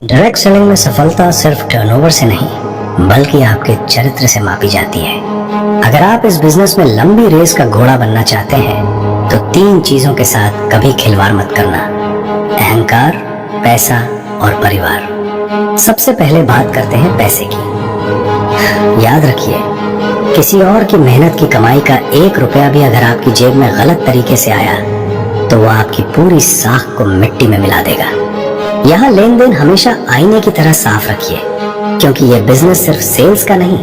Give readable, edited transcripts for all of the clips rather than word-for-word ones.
Direct selling में सफलता सिर्फ टर्नओवर से नहीं बल्कि आपके चरित्र से मापी जाती है। अगर आप इस बिजनेस में लंबी रेस का घोड़ा बनना चाहते हैं तो 3 चीजों के साथ कभी खिलवाड़ मत करना: अहंकार, पैसा और परिवार। सबसे पहले बात करते हैं पैसे की। याद रखिए, किसी और की मेहनत की कमाई का 1 रुपया भी अगर आपकी जेब में गलत तरीके से आया तो वो आपकी पूरी साख को मिट्टी में मिला देगा। यहाँ लेन देन हमेशा आईने की तरह साफ रखिए, क्योंकि ये बिजनेस सिर्फ सेल्स का नहीं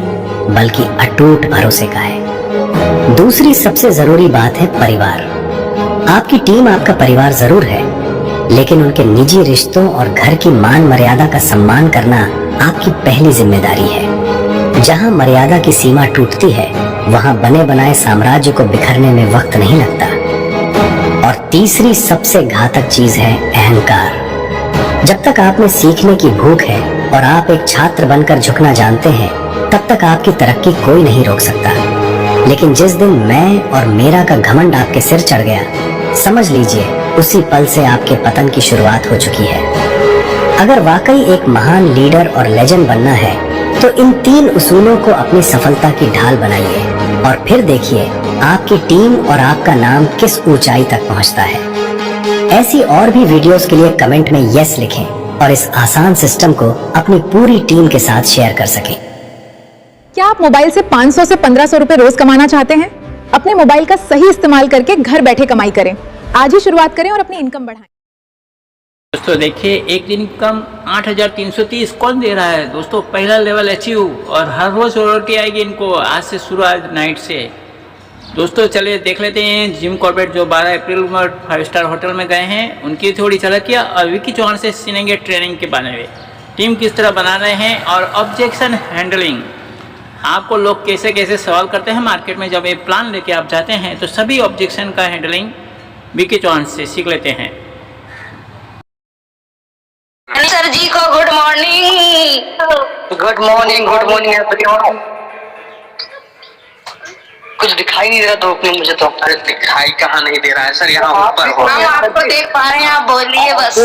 बल्कि अटूट भरोसे का है। दूसरी सबसे जरूरी बात है परिवार। आपकी टीम आपका परिवार जरूर है, लेकिन उनके निजी रिश्तों और घर की मान मर्यादा का सम्मान करना आपकी पहली जिम्मेदारी है। जहाँ मर्यादा की सीमा टूटती है वहाँ बने बनाए साम्राज्य को बिखरने में वक्त नहीं लगता। और तीसरी सबसे घातक चीज है अहंकार। जब तक आप में सीखने की भूख है और आप एक छात्र बनकर झुकना जानते हैं, तब तक आपकी तरक्की कोई नहीं रोक सकता। लेकिन जिस दिन मैं और मेरा का घमंड आपके सिर चढ़ गया, समझ लीजिए उसी पल से आपके पतन की शुरुआत हो चुकी है। अगर वाकई एक महान लीडर और लेजेंड बनना है तो इन 3 उसूलों को अपनी सफलता की ढाल बनाइए और फिर देखिए आपकी टीम और आपका नाम किस ऊंचाई तक पहुंचता है। ऐसी और भी वीडियोस के लिए कमेंट में यस लिखें और इस आसान सिस्टम को अपनी पूरी टीम के साथ शेयर कर सकें। क्या आप मोबाइल से 500 से 1500 रुपए रोज कमाना चाहते हैं? अपने मोबाइल का सही इस्तेमाल करके घर बैठे कमाई करें। आज ही शुरुआत करें और अपनी इनकम बढ़ाएं। दोस्तों देखिए, एक दिन इनकम 8330 कौन दे रहा है दोस्तों? पहला लेवल अचीव और हर रोज रॉयल्टी आएगी इनको। आज से शुरू, आज नाइट से। दोस्तों चलिए देख लेते हैं जिम कॉर्बेट जो 12 अप्रैल में 5 स्टार होटल में गए हैं, उनकी थोड़ी झलकियाँ और विकी चौहान से सुनेंगे ट्रेनिंग के बारे में, टीम किस तरह बना रहे हैं और ऑब्जेक्शन हैंडलिंग। आपको लोग कैसे कैसे सवाल करते हैं मार्केट में, जब ये प्लान लेके आप जाते हैं तो सभी ऑब्जेक्शन का हैंडलिंग विकी चौहान से सीख लेते हैं। सर जी को good morning. Good morning, good morning everyone. कुछ दिखाई नहीं दे रहा धूप में मुझे तो। अरे दिखाई कहाँ नहीं दे रहा है सर, यहाँ ऊपर हो। हम आपको देख पा रहे हैं, आप बोलिए बस।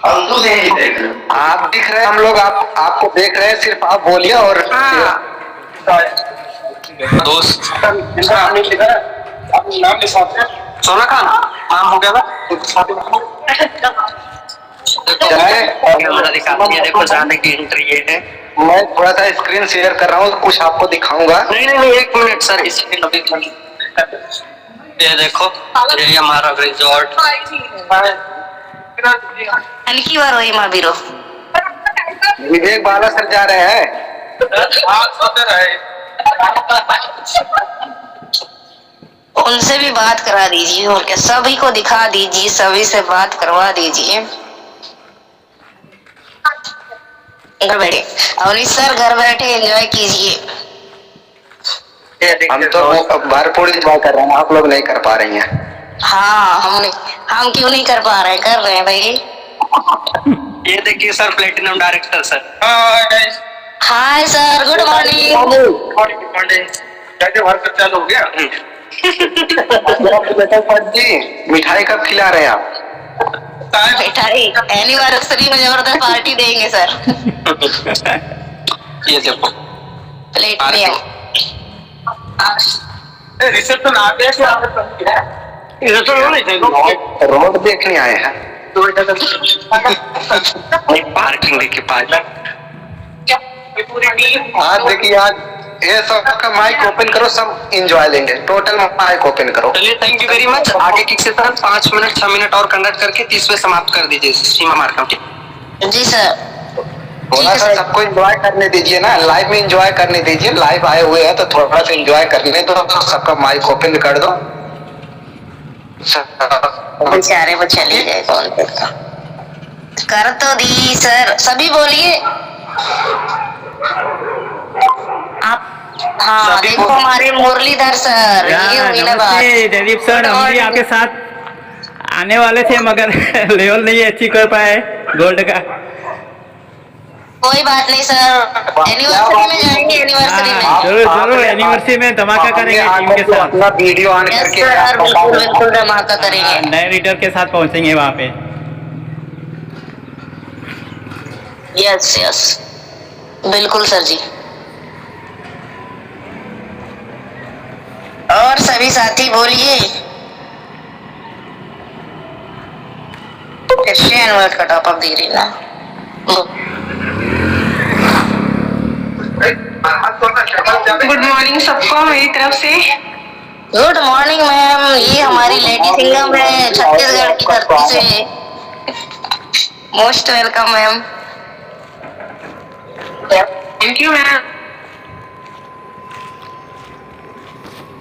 हम तो नहीं देख रहे। आप दिख रहे हैं, हम लोग आपको देख रहे हैं, सिर्फ आप बोलिए। और दोस्त नाम के साथ सोना खान नाम हो गया था। देखो जाने की एंट्री ये है। मैं थोड़ा सा स्क्रीन शेयर कर रहा हूँ, कुछ आपको दिखाऊंगा। नहीं 1 मिनट सर, इसमें ये देखो, ये हमारा रिजॉर्ट। हल्की बार वही माँ बीरो विवेक बाला सर जा रहे हैं। उनसे भी बात करा दीजिए और क्या, सभी को दिखा दीजिए, सभी से बात करवा दीजिए। घर बैठे अवनीश सर, घर बैठे एंजॉय कीजिए। हम तो भरपूर एंजॉय कर रहे हैं, आप लोग नहीं कर पा रही हैं। हाँ, हम क्यों नहीं कर पा रहे हैं, कर रहे हैं भाई। ये देखिए sir, platinum director sir. Hi sir, good morning. कैसे वर्क चालू हो गया? मिठाई कब खिला रहे हैं आप? मिठाई एनिवर्सरी में जबरदस्त पार्टी देंगे सर। ये देखो प्लेट में रिसेप्शन आ गया। रोड देखने आए हैं। पार्किंग देखिए, आज देखिए, आज ये सबका माइक ओपन करो, सब एंजॉय लेंगे। टोटल माइक ओपन करो। चलिए, थैंक यू वेरी मच। आगे की से 5 मिनट 6 मिनट और कंडक्ट करके 30 में समाप्त कर दीजिए सीमा मार्केट। जी सर। थोड़ा सा सबको एंजॉय करने दीजिए ना, लाइव में एंजॉय करने दीजिए। लाइव आए हुए हैं तो थोड़ा सा एंजॉय करने दो, तो सबका माइक ओपन कर दो। बेचारे वो चले गए, कौन देखा। कर तो दी सर, सभी बोलिए आप। हाँ देखो हमारे मुरलीधर सर, ये हुई ना बात। जयदीप सर, हम भी आपके साथ आने वाले थे मगर लेवल नहीं अचीव कर पाए गोल्ड का। कोई बात नहीं सर, एनिवर्सरी में जाएंगे, एनिवर्सरी में। जरूर जरूर, एनिवर्सरी में धमाका करेंगे टीम के साथ। अपना वीडियो ऑन यस करके सर, बिल्कुल बिल्कुल धमाका करेंगे। नए रीडर के साथ पहुंचेंगे वहाँ पे। यस यस, बिल्कुल सर जी। और सभी साथी बोलिए, क्रिश्चियन वर्ड का टॉप अप दे रही ना। गुड मॉर्निंग सबको मेरी तरफ से। गुड मॉर्निंग मैम, ये हमारी लेडी सिंगम है छत्तीसगढ़ की धरती से। Most welcome ma'am. Thank you ma'am.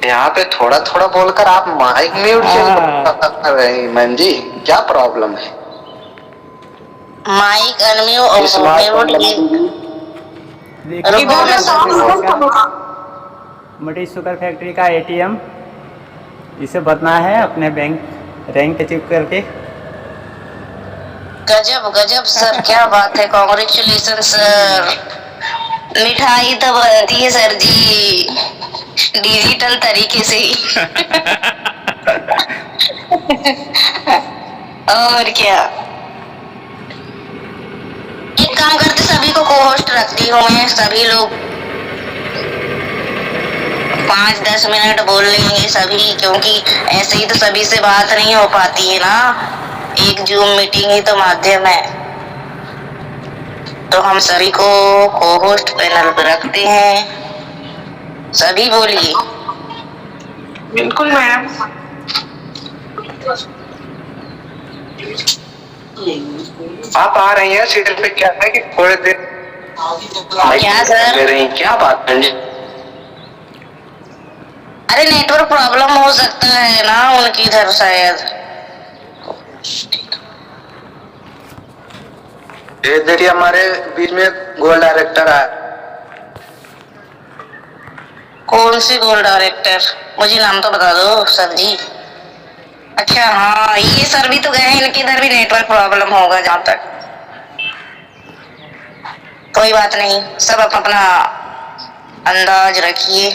यहाँ पे थोड़ा थोड़ा बोलकर आप माइक म्यूट क्यों कर रहे हैं मैम जी, क्या प्रॉब्लम है? Mic unmute. मटी शुगर फैक्ट्री का एटीएम, इसे भरना है अपने बैंक रैंक अचीव करके। गजब गजब सर, क्या बात है, कॉन्ग्रेचुलेशन सर। मिठाई तो बनती है सर जी, डिजिटल तरीके से ही। और क्या, एक काम करते, सभी को को-होस्ट रखती हूँ मैं। सभी लोग 5-10 मिनट बोल लेंगे सभी, क्योंकि ऐसे ही तो सभी से बात नहीं हो पाती है ना, एक जूम मीटिंग ही तो माध्यम है। तो हम सभी को को-होस्ट पैनल पर रखते हैं। सभी बोलिए। बिल्कुल मैम। आप आ रही हैं सीट पे, क्या है कि थोड़े देर क्या सर? ले रही हैं, क्या बात है जी? अरे नेटवर्क प्रॉब्लम हो सकता है ना उनकी इधर शायद। इधर ही हमारे बीच में गोल डायरेक्टर आया। कौन सी गोल डायरेक्टर? मुझे नाम तो बता दो सर जी। अच्छा हाँ, ये सर भी तो गए हैं, इनके इधर भी नेटवर्क प्रॉब्लम होगा जहाँ तक। कोई बात नहीं, सब अपना अंदाज रखिए।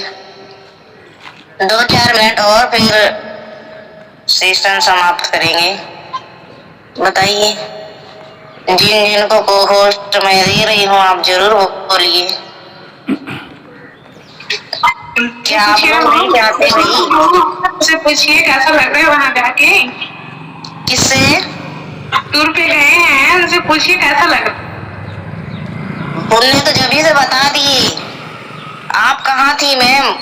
2-4 मिनट और फिर सेशन समाप्त करेंगे। बताइए, जिन जिनको को होस्ट मैं दे रही हूँ आप जरूर बोलिए। क्या आप लोग नहीं चाहते भाई? उसे पूछिए कैसा लग रहा है वहाँ जाके। किससे? टूर पे गए हैं, उनसे पूछिए कैसा लग रहा है। उनने तो जभी से बता दिए। आप कहाँ थी मैम?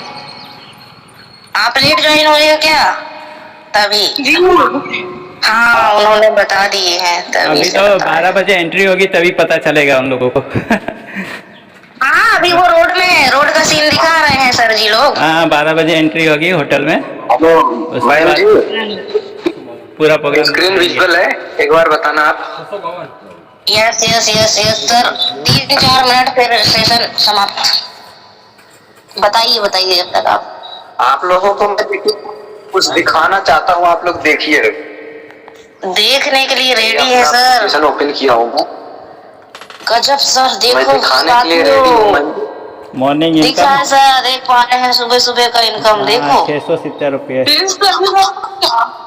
आप लेट ज्वाइन हुए हो क्या? तभी जी हाँ, उन्होंने बता दिए हैं तभी अभी से तो बता 12 बजे एंट्री होगी, तभी पता चलेगा उन लोगों को। हाँ, अभी वो रोड का सीन दिखा रहे हैं सर जी लोग। हाँ, 12 बजे एंट्री होगी होटल में। उसके मैम बाद जी, पूरा प्रोग्राम स्क्रीन विजुअल है, एक बार बताना आप। Yes yes yes yes sir, 3-4 minute फिर सेशन समाप्त। बताइए जब तक आप लोगों को मैं कुछ दिखाना चाहता हूँ, आप लोग देखिए। देखने के लिए रेडी है सर। सेशन ओपन किया हूँ मैं। गजब सर, मैं देखो दिखाने के लिए रेडी हूँ मैं। मॉर्निंग दिख रहा है इनकम सर, देख पा रहे हैं सुबह सुबह का इनकम देखो। 670 रुपये।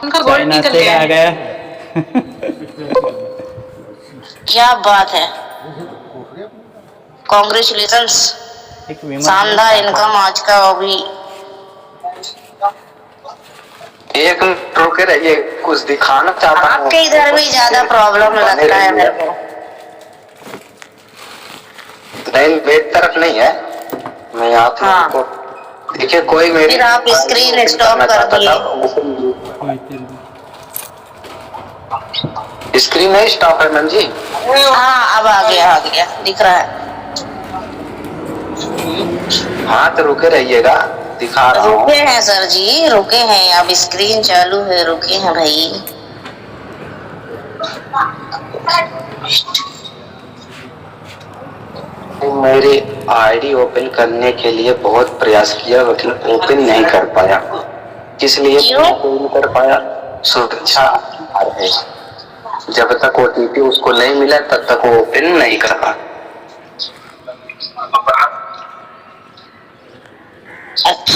उनका गोल्ड चाइना निकल से गया आ है। गया। क्या बात है, कॉन्ग्रेचुलेशंस, एक विमान शानदार इनकम आज का। अभी एक मिनट रुके रहिए, कुछ दिखाना चाहता हूँ। आपके इधर भी ज्यादा प्रॉब्लम लगता है मेरे को। नहीं, मेरी तरफ नहीं है, मैं आप हाँ। लोगों को देखिए। कोई मेरी फिर आप स्क्रीन स्टॉप कर दिए। स्क्रीन नहीं स्टॉप है मैम जी। हाँ, अब आ गया दिख रहा है। हाँ तो रुके रहिएगा, दिखा रहा हूँ। रुके हैं सर जी, रुके हैं, अब स्क्रीन चालू है, रुके हैं भाई। मेरी आईडी ओपन करने के लिए बहुत प्रयास किया, लेकिन ओपन नहीं कर पाया। किस लिए ओपन नहीं कर पाया? सुरक्षा है, जब तक ओटीपी उसको नहीं मिला तब तक वो ओपन नहीं कर पाया।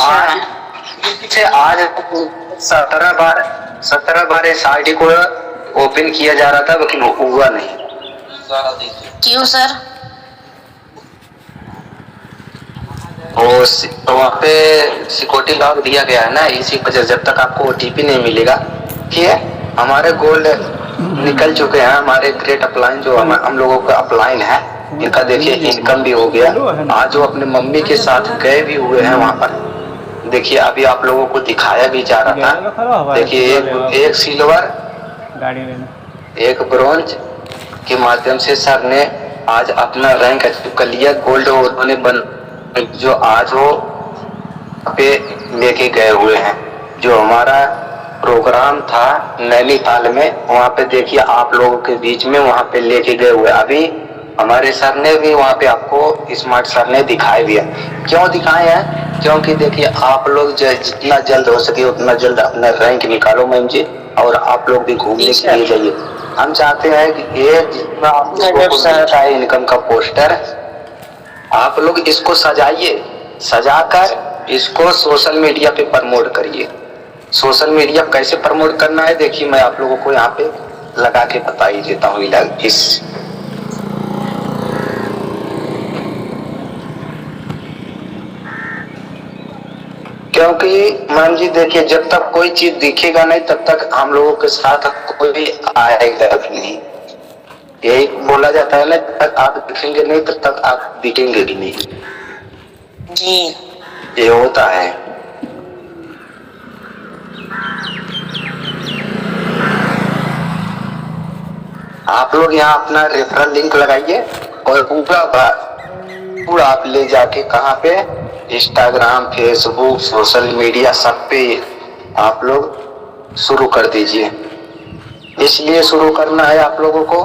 आज 17 बार इस आईडी को ओपन किया जा रहा था, लेकिन हुआ नहीं। क्यों सर? तो वहाँ पे सिक्योरिटी लॉक दिया गया है ना, इसी वजह जब तक आपको ओटीपी नहीं मिलेगा। ठीक है, हमारे गोल्ड निकल चुके हैं, हमारे ग्रेट अपलाइन जो हम लोगों का अपलाइन है, इनका देखिए इनकम भी हो गया। आज वो अपने मम्मी के साथ गए भी हुए हैं वहाँ पर। देखिए अभी आप लोगों को दिखाया भी जा रहा था। देखिए एक सिल्वर एक ब्रॉन्ज के माध्यम से सर ने आज अपना रैंक अचीव कर लिया। गोल्ड उन्होंने जो आज वो पे लेके गए हुए हैं। जो हमारा प्रोग्राम था नैनीताल में, वहाँ पे देखिए आप लोगों के बीच में वहाँ पे लेके गए हुए। अभी हमारे सर ने भी वहाँ पे आपको स्मार्ट सर ने दिखाए भी है। क्यों दिखाए हैं? क्योंकि देखिए आप लोग जितना जल्द हो सके उतना जल्द अपना रैंक निकालो मैम जी, और आप लोग भी घूमने के लिए जाइए। हम चाहते हैं कि ये जितना आप लोगों को मिलता है इनकम का पोस्टर, आप लोग इसको सजाइए, सजाकर इसको सोशल मीडिया पे प्रमोट करिए। सोशल मीडिया कैसे प्रमोट करना है देखिए, मैं आप लोगों को यहाँ पे लगा के बता ही देता हूँ। इस क्योंकि मैम जी देखिए जब तक कोई चीज दिखेगा नहीं तब तक हम लोगों के साथ कोई आएगा नहीं। यही बोला जाता है ना, जब तक आप दिखेंगे नहीं तब तक आप दिखेंगे भी नहीं जी। ये होता है। आप लोग यहाँ अपना रेफरल लिंक लगाइए और पूरा आप ले जाके कहाँ पे, इंस्टाग्राम, फेसबुक, सोशल मीडिया सब पे आप लोग शुरू कर दीजिए। इसलिए शुरू करना है आप लोगों को,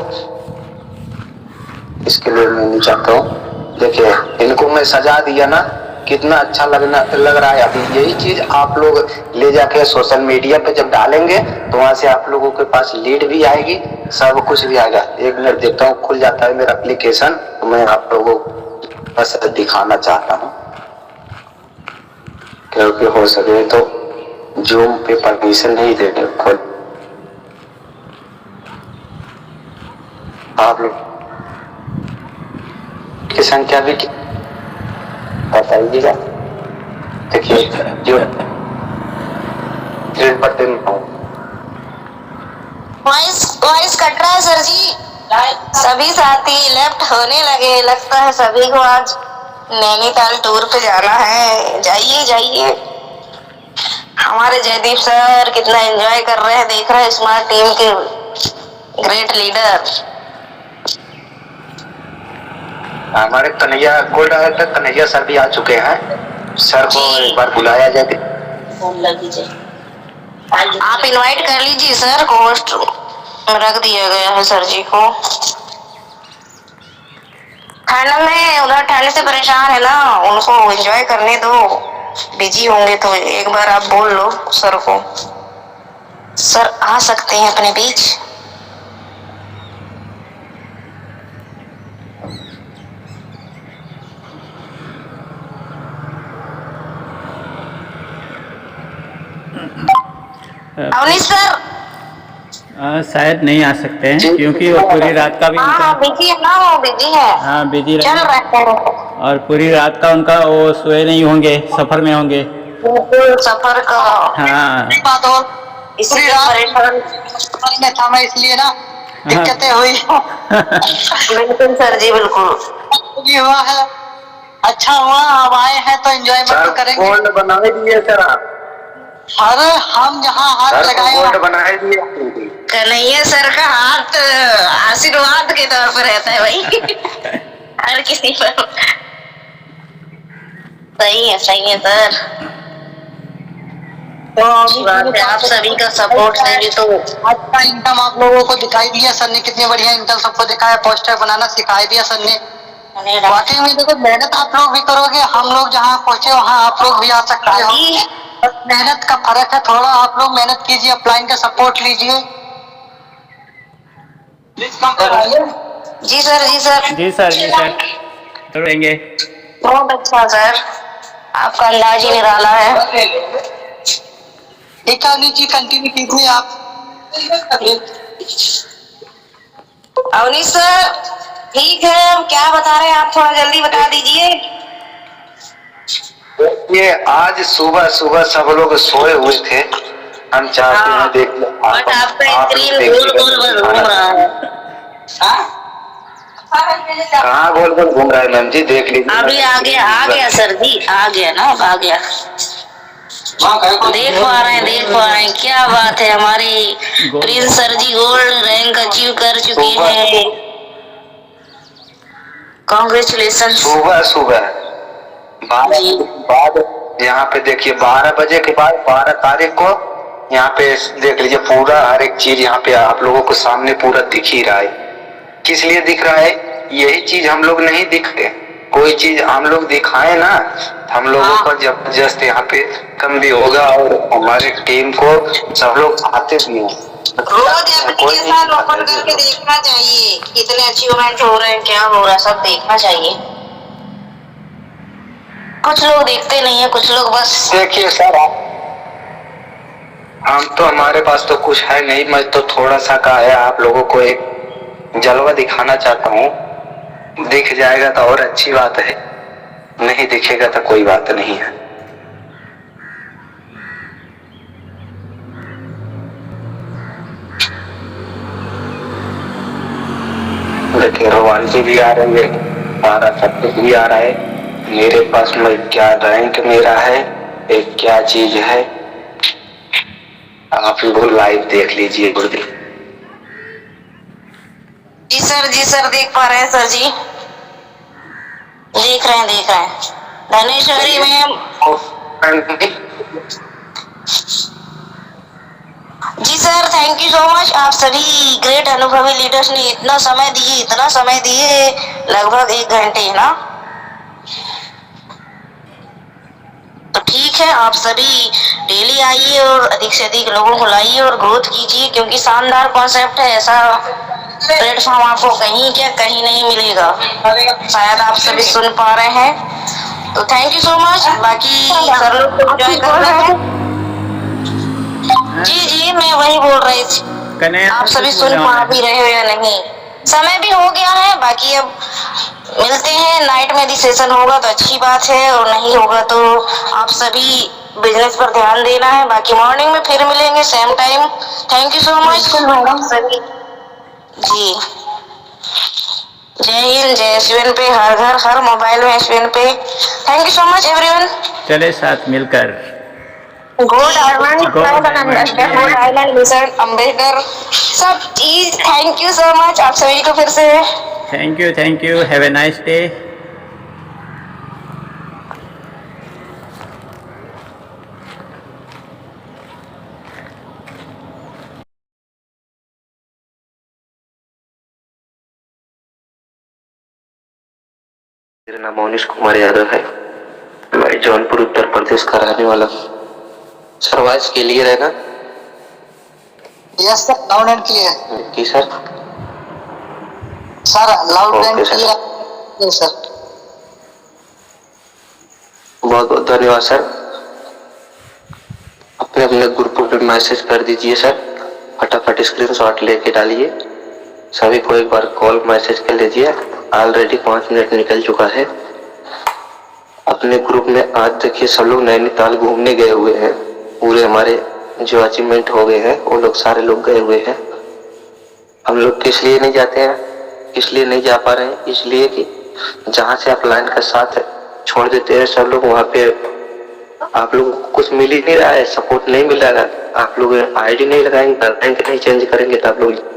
इसके लिए मैं नहीं चाहता हूँ। देखिए इनको मैं सजा दिया ना, कितना अच्छा लग रहा है। अभी यही चीज आप लोग ले जाके सोशल मीडिया पे जब डालेंगे तो वहां से आप लोगों के पास लीड भी आएगी, सब कुछ भी आएगा। एक मिनट देखता हूँ, खुल जाता है मेरा एप्लीकेशन, तो मैं आप लोगों को बस दिखाना चाहता हूँ, क्योंकि हो सके तो जूम पे परमिशन नहीं देते खुद। आप लोग की संख्या भी बताइएगा। देखिए जो बटन वॉइस कट रहा है सर जी। सभी साथी लेफ्ट होने लगे, लगता है सभी को आज नैनीताल टूर पे जाना है। जाइए जाइए। हमारे जयदीप सर कितना एंजॉय कर रहे हैं, देख रहे हैं स्मार्ट टीम के ग्रेट लीडर। हमारे कन्हैया गोल्ड तक कन्हैया सर भी आ चुके हैं। सर को एक बार बुलाया जाए, फोन लग दीजिए। आप इनवाइट कर लीजिए सर, होस्ट रख दिया गया है सर जी को। ठंड में उधर ठंड से परेशान है ना, उनको एंजॉय करने दो। बिजी होंगे तो एक बार आप बोल लो सर को, सर आ सकते हैं अपने बीच। अवनीश सर शायद नहीं आ सकते हैं क्योंकि वो पूरी रात का भी हाँ बिजी है ना, वो बिजी है। हाँ बिजी चल रहे रहा है और पूरी रात का उनका वो सोए नहीं होंगे, सफर में होंगे। सफर का हाँ बात और इसलिए परेशान में था मैं, इसलिए ना दिक्कतें हुई। बिल्कुल सर जी बिल्कुल। ये हुआ है, अच्छा हुआ अब आए हैं तो एंजॉयमेंट करेंगे। गोल्ड बनाए दिए सर आप, अरे हम जहाँ हाथ लगाए गोल्ड बनाए दिए। कन्हैया सर का हाथ आशीर्वाद के तौर पर रहता है भाई हर किसी पर। सही है सर। तो बात है, आप सभी का सपोर्ट देंगे तो आज का इनकम आप लोगों को दिखाई दिया सर ने, कितने बढ़िया इनकम सबको दिखाया, पोस्टर बनाना सिखाई दिया सर ने। वाकई में देखो मेहनत आप लोग भी करोगे, हम लोग जहाँ पहुँचे वहाँ आप लोग भी आ सकते हो। बस मेहनत का फर्क है थोड़ा, आप लोग मेहनत कीजिए, अपलाइन का सपोर्ट लीजिए। जी सर जी सर करेंगे। बहुत अच्छा सर। आपका अंदाज ही निराला है। ठीक है अवनीश जी, कंटिन्यू कीजिए आप। अवनीश सर ठीक है, हम क्या बता रहे हैं आप थोड़ा जल्दी बता दीजिए। ये आज सुबह सुबह सब लोग सोए हुए थे, हम चाहते हैं देख बट आपका स्क्रीन गोल गोल घूम रहा है। कहाँ गोल गोल घूम रहा है मैम जी, देख लीजिए। अभी आ गया सर जी, आ गया ना, आ गया। देख पा रहे हैं, क्या बात है, हमारी प्रिंस सर जी गोल्ड रैंक अचीव कर चुके हैं। कॉन्ग्रेचुलेशन। सुबह सुबह 12 बाद यहाँ पे देखिए, 12 बजे के बाद 12 तारीख को यहाँ पे देख लीजिए, पूरा हर एक चीज यहाँ पे आप लोगों को सामने पूरा दिख ही रहा है। किस लिए दिख रहा है? यही चीज हम लोग नहीं दिखते, कोई चीज हम लोग दिखाए ना, हम लोगों का जबरदस्त यहाँ पे कम भी होगा, और हमारे टीम को सब लोग आते भी हैं। रोज एप्लीकेशन ओपन करके देखना चाहिए, कितने अचीवमेंट हो रहे हैं, क्या हो रहा है, सब देखना चाहिए। कुछ लोग देखते नहीं है, कुछ लोग बस। देखिए सर, हम तो हमारे पास तो कुछ है नहीं, मैं तो थोड़ा सा का है, आप लोगों को एक जलवा दिखाना चाहता हूँ। दिख जाएगा तो और अच्छी बात है, नहीं दिखेगा तो कोई बात नहीं है। देखिए रोमांची भी आ रही है, सारा सब कुछ भी आ रहा है। मेरे पास में क्या रैंक मेरा है, एक क्या चीज है, आप लोग लाइव देख लीजिए। गुरुदेव जी सर देख पा रहे हैं सर जी, देख रहे हैं। Dhaneshwari ma'am ji sir, thank you so much. आप सभी ग्रेट अनुभवी लीडर्स ने इतना समय दिए, लगभग 1 घंटे ना। तो ठीक है, आप सभी डेली आइए और अधिक से अधिक लोगों को लाइए और ग्रोथ कीजिए, क्योंकि शानदार कॉन्सेप्ट है। ऐसा प्लेटफॉर्म आपको कहीं नहीं मिलेगा, शायद आप सभी सुन पा रहे हैं। तो थैंक यू सो मच। बाकी सर लोग एंजॉय कर रहे हैं। जी मैं वही बोल रही थी, आप सभी सुन पा भी रहे हो या नहीं। समय भी हो गया है, बाकी अब मिलते हैं। नाइट में भी सेशन होगा तो अच्छी बात है, और नहीं होगा तो आप सभी बिजनेस पर ध्यान देना है। बाकी मॉर्निंग में फिर मिलेंगे same time. Thank you so much madam सभी जी। जय हिंद, जय एसवीएन पे, हर घर हर मोबाइल में एसवीएन पे। Thank you so much everyone. चले साथ मिलकर गोल्ड आइलैंड मिशन अम्बेडकर सब चीज। थैंक यू सो मच आप सभी को फिर से। Thank you, have a nice day. मेरा नाम मोनिश कुमार यादव है, मैं जौनपुर उत्तर प्रदेश का रहने वाला हूँ। सर वॉइस क्लियर है ना? Yes sir, loud and clear. जी sir, loud and clear sir. बहुत बहुत धन्यवाद सर। अपने अपने ग्रुप पे मैसेज कर दीजिए सर, फटाफट स्क्रीनशॉट लेके डालिए। सभी को एक बार कॉल मैसेज कर लीजिए। ऑलरेडी 5 मिनट निकल चुका है। अपने ग्रुप में आज देखिए सब लोग नैनीताल घूमने गए हुए हैं, पूरे हमारे जो अचीवमेंट हो गए हैं वो लोग सारे लोग गए हुए हैं। हम लोग किस लिए नहीं जाते हैं, किस लिए नहीं जा पा रहे हैं? इसलिए कि जहाँ से आप लाइन का साथ छोड़ देते हैं सब लोग, वहाँ पे आप लोगों को कुछ मिल ही नहीं रहा है, सपोर्ट नहीं मिल रहा है। आप लोग आईडी नहीं लगाएंगे, रैंक नहीं चेंज करेंगे तो आप लोग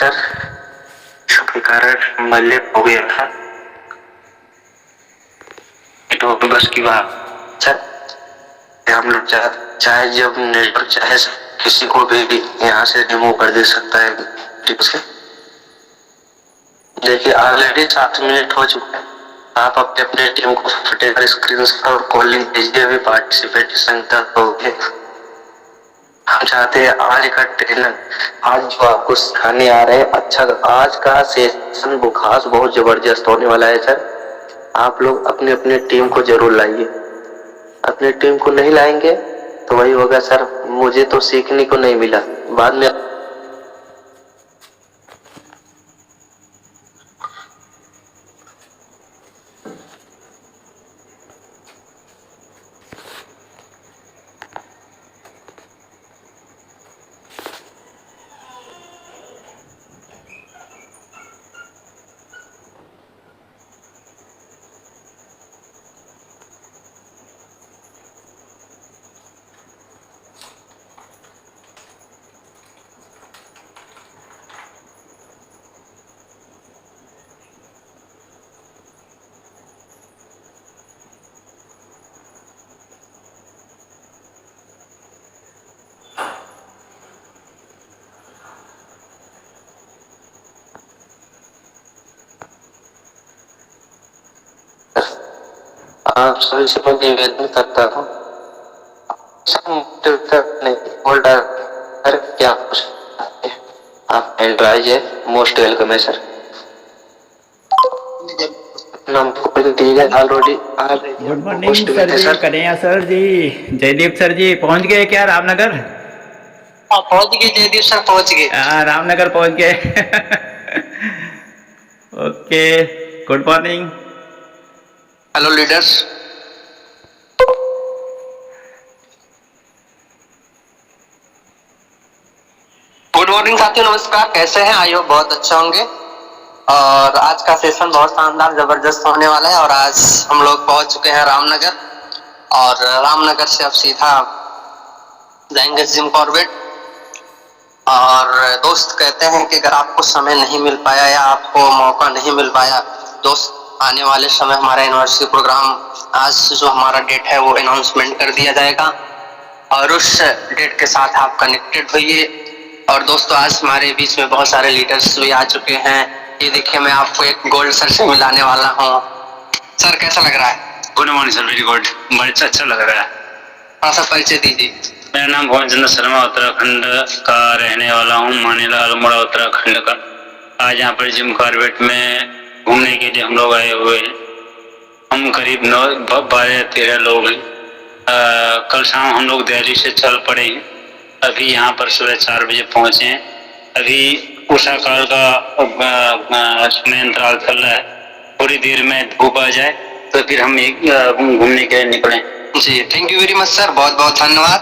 सर इसके कारण मल्ले हो गया था, तो बस की बात सर हम लोग चाहे जब नेटवर्क चाहे किसी को भी यहाँ से रिमूव कर दे सकता है टीम से। देखिए ऑलरेडी 7 मिनट हो चुके हैं, आप अपने अपने टीम को फटेकर स्क्रीन और कॉलिंग भेजिए, अभी पार्टिसिपेशन तक हो गए। हम चाहते हैं आज का ट्रेनर, आज जो आपको सिखाने आ रहे हैं अच्छा, आज का सेशन खास बहुत जबरदस्त होने वाला है सर। आप लोग अपने अपने टीम को जरूर लाइए, अपने टीम को नहीं लाएंगे तो वही होगा सर, मुझे तो सीखने को नहीं मिला बाद में। आप सभी से मैं निवेदन करता हूँ क्या आप एंड्रॉइड है, मोस्ट वेलकम है sir. Already good morning sir ji, Kanhaiya sir ji, Jaideep sir ji पहुंच गए क्या रामनगर? पहुंच गए जयदीप सर, पहुंच गए। रामनगर पहुंच गए। Okay, good morning. Hello leaders. Good morning साथियों, नमस्कार, कैसे हैं? आई होप बहुत अच्छे होंगे। और आज का सेशन बहुत शानदार जबरदस्त होने वाला है। और आज हम लोग पहुंच चुके हैं रामनगर, और रामनगर से अब सीधा जाएंगे जिम कॉर्बेट। और दोस्त कहते हैं कि अगर आपको समय नहीं मिल पाया या आपको मौका नहीं मिल पाया, दोस्त आने वाले समय हमारा यूनिवर्सिटी प्रोग्राम आज जो हमारा डेट है वो अनाउंसमेंट कर दिया जाएगा, और उस डेट के साथ आप कनेक्टेड होइए। और दोस्तों आज हमारे बीच में बहुत सारे लीडर्स भी आ चुके हैं। ये देखिए, मैं आपको एक गोल्ड सर से मिलाने वाला हूँ। सर कैसा लग रहा है? Good morning sir, very good, बहुत अच्छा लग रहा है। थोड़ा सा परिचय दीजिए। मेरा नाम भवन चंद्र शर्मा, उत्तराखंड का रहने वाला हूँ, मानेला अल्मोड़ा उत्तराखंड का। आज यहाँ पर जिम कॉर्बेट में घूमने के लिए हम लोग आए हुए हैं। हम करीब 12-13 लोग हैं। कल शाम हम लोग दिल्ली से चल पड़े हैं, अभी यहाँ पर सुबह 4 बजे पहुँचे हैं। अभी उषा काल का समय अंतराल चल रहा है, थोड़ी देर में धूप आ जाए तो फिर हम घूमने के लिए निकलें। जी thank you very much sir, बहुत बहुत धन्यवाद।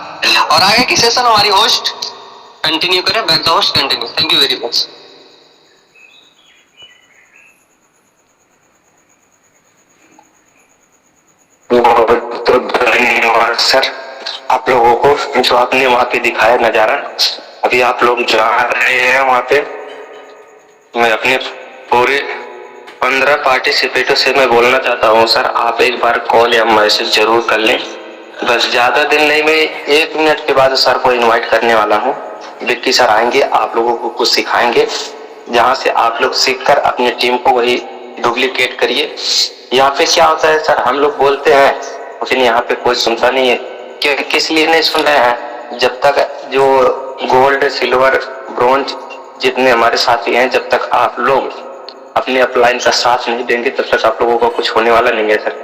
और आगे की सेशन हमारी होस्ट कंटिन्यू करें, back the host continue. Thank you very much. धन्यवाद सर, आप लोगों को जो आपने वहाँ पे दिखाया नजारा। अभी आप लोग जा रहे हैं वहाँ पे, मैं अपने पूरे 15 पार्टिसिपेटों से मैं बोलना चाहता हूँ सर, आप एक बार कॉल या मैसेज जरूर कर लें। बस ज्यादा दिन नहीं, मैं 1 मिनट के बाद सर को इनवाइट करने वाला हूँ। विक्की सर आएंगे, आप लोगों को कुछ सिखाएंगे, जहाँ से आप लोग सीखकर अपनी टीम को वही डुप्लीकेट करिए। यहाँ पे क्या होता है सर, हम लोग बोलते हैं लेकिन यहाँ पे कोई सुनता नहीं है। किस लिए नहीं सुन रहे हैं? जब तक जो गोल्ड, सिल्वर, ब्रॉन्ज जितने हमारे साथी हैं, जब तक आप लोग अपने अपलाइन का साथ नहीं देंगे तब तक आप लोगों को कुछ होने वाला नहीं है सर।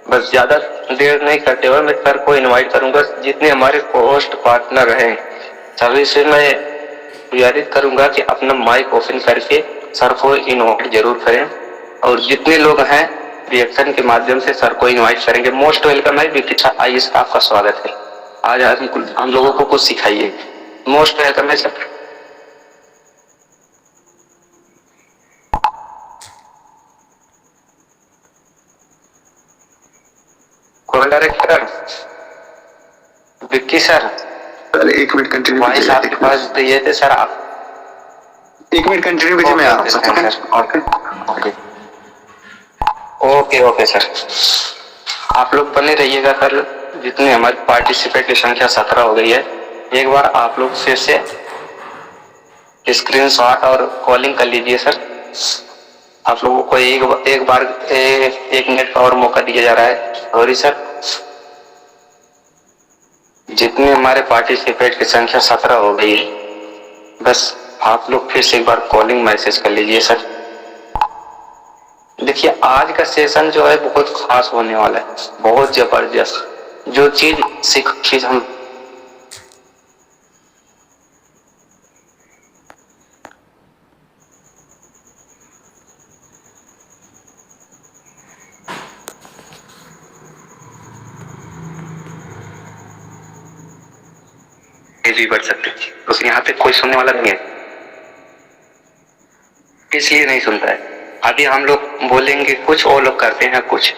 बस ज्यादा देर नहीं करते हुए मैं सर को इनवाइट करूंगा। जितने हमारे होस्ट पार्टनर हैं सभी से मैं गुजारिश करूंगा कि अपना माइक ओपन करके सर को इनवाइट जरूर करें, और जितने लोग हैं रिएक्शन के माध्यम से सर को इनवाइट करेंगे। मोस्ट वेलकम है विक्की सर, आइए सर, आपका स्वागत है। आज हम लोगों को कुछ सिखाइए। मोस्ट वेलकम है sir. Call director Vicky sir, एक मिनट कंटिन्यू वॉइस आपके पास दिए थे सर, आप 1 मिनट कंटिन्यू कीजिए, मैं आप ओके ओके सर, आप लोग बने रहिएगा सर। जितने हमारी पार्टिसिपेट की संख्या 17 हो गई है, एक बार आप लोग फिर से स्क्रीनशॉट और कॉलिंग कर लीजिए सर। आप लोगों को एक बार 1 मिनट का और मौका दिया जा रहा है। सॉरी सर, जितने हमारे पार्टिसिपेट की संख्या 17 हो गई है, बस आप लोग फिर से एक बार कॉलिंग मैसेज कर लीजिए सर। देखिए आज का सेशन जो है बहुत खास होने वाला है, बहुत जबरदस्त। जो चीज हम भी बढ़ सकते, तो यहाँ पे कोई सुनने वाला नहीं है, इसलिए नहीं सुनता है। अभी हम लोग बोलेंगे कुछ और लोग करते हैं कुछ।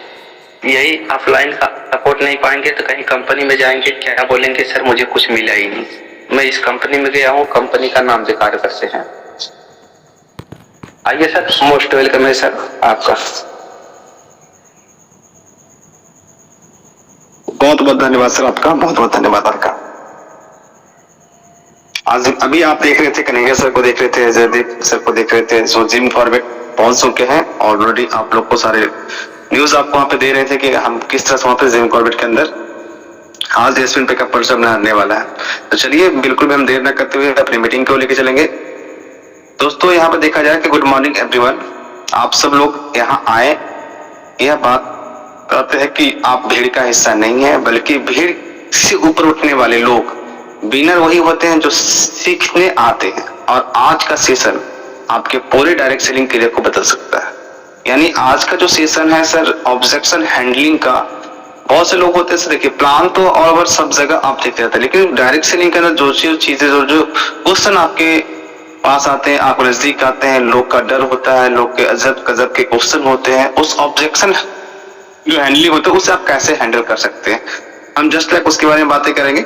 यही ऑफलाइन का सपोर्ट नहीं पाएंगे तो कहीं कंपनी में जाएंगे, क्या बोलेंगे सर मुझे कुछ मिला ही नहीं, मैं इस कंपनी में गया हूँ, कंपनी का नाम बेकार करते हैं। आइए सर, मोस्ट वेलकम है सर आपका। बहुत बहुत धन्यवाद सर आपका, बहुत बहुत धन्यवाद आपका। आज अभी आप देख रहे थे, कन्हैया सर को देख रहे थे, जयदीप सर को देख रहे थे, जो जिम कॉर्बेट पहुंच चुके हैं। ऑलरेडी आप लोग को सारे न्यूज आपको वहां पे दे रहे थे कि हम किस तरह से वहां पे जिम कॉर्बेट के अंदर आज एसविन पे का परिचय बनाने वाला है। तो चलिए बिल्कुल भी हम देर न करते हुए अपनी मीटिंग को लेके चलेंगे। दोस्तों यहाँ पे देखा जाए कि गुड मॉर्निंग एवरीवन, आप सब लोग यहाँ आए, यह बात करते हैं कि आप भीड़ का हिस्सा नहीं है, बल्कि भीड़ से ऊपर उठने वाले लोग, विनर वही होते हैं जो सीखने आते हैं। और आज का सेशन आपके पूरे डायरेक्ट सेलिंग करियर को बदल सकता है। यानी आज का जो सेशन है सर, ऑब्जेक्शन हैंडलिंग का, बहुत से लोग होते हैं, देखिए प्लान तो ऑल ओवर सब जगह आप देखते रहते हैं, लेकिन डायरेक्ट सेलिंग के अंदर जो चीजें जो क्वेश्चन आपके पास आते हैं, आप नजदीक आते हैं, लोग का डर होता है, लोग के अजब गजब के क्वेश्चन होते हैं, उस ऑब्जेक्शन जो हैंडलिंग होता है उसे आप कैसे हैंडल कर सकते हैं, हम जस्ट लाइक उसके बारे में बातें करेंगे।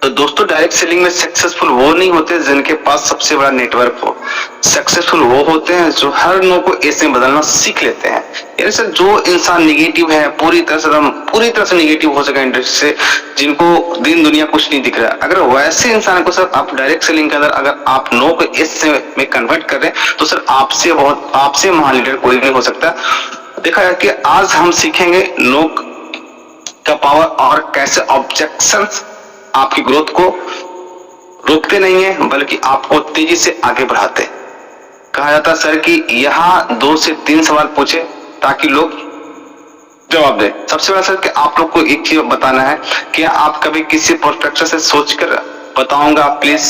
तो दोस्तों डायरेक्ट सेलिंग में सक्सेसफुल वो नहीं होते जिनके पास सबसे बड़ा नेटवर्क हो, सक्सेसफुल वो होते हैं जो हर नो को ऐसे बदलना सीख लेते हैं। यानी सर जो इंसान निगेटिव है, पूरी तरह से निगेटिव हो सके इंडस्ट्री से, जिनको दिन दुनिया कुछ नहीं दिख रहा है, अगर वैसे इंसान को सर आप डायरेक्ट सेलिंग के अंदर अगर आप नो को एस में कन्वर्ट कर रहे हैं, तो सर आपसे महान लीडर कोई नहीं हो सकता। देखा जाए कि आज हम सीखेंगे नो का पावर और कैसे ऑब्जेक्शंस आपकी ग्रोथ को रोकते नहीं है बल्कि आपको तेजी से आगे बढ़ाते। कहा जाता है सर कि यहाँ 2 से 3 सवाल पूछे ताकि लोग जवाब दें। सबसे बड़ा सर कि आप लोग को एक चीज बताना है कि आप कभी किसी प्रोस्पेक्टर से सोचकर बताऊंगा प्लीज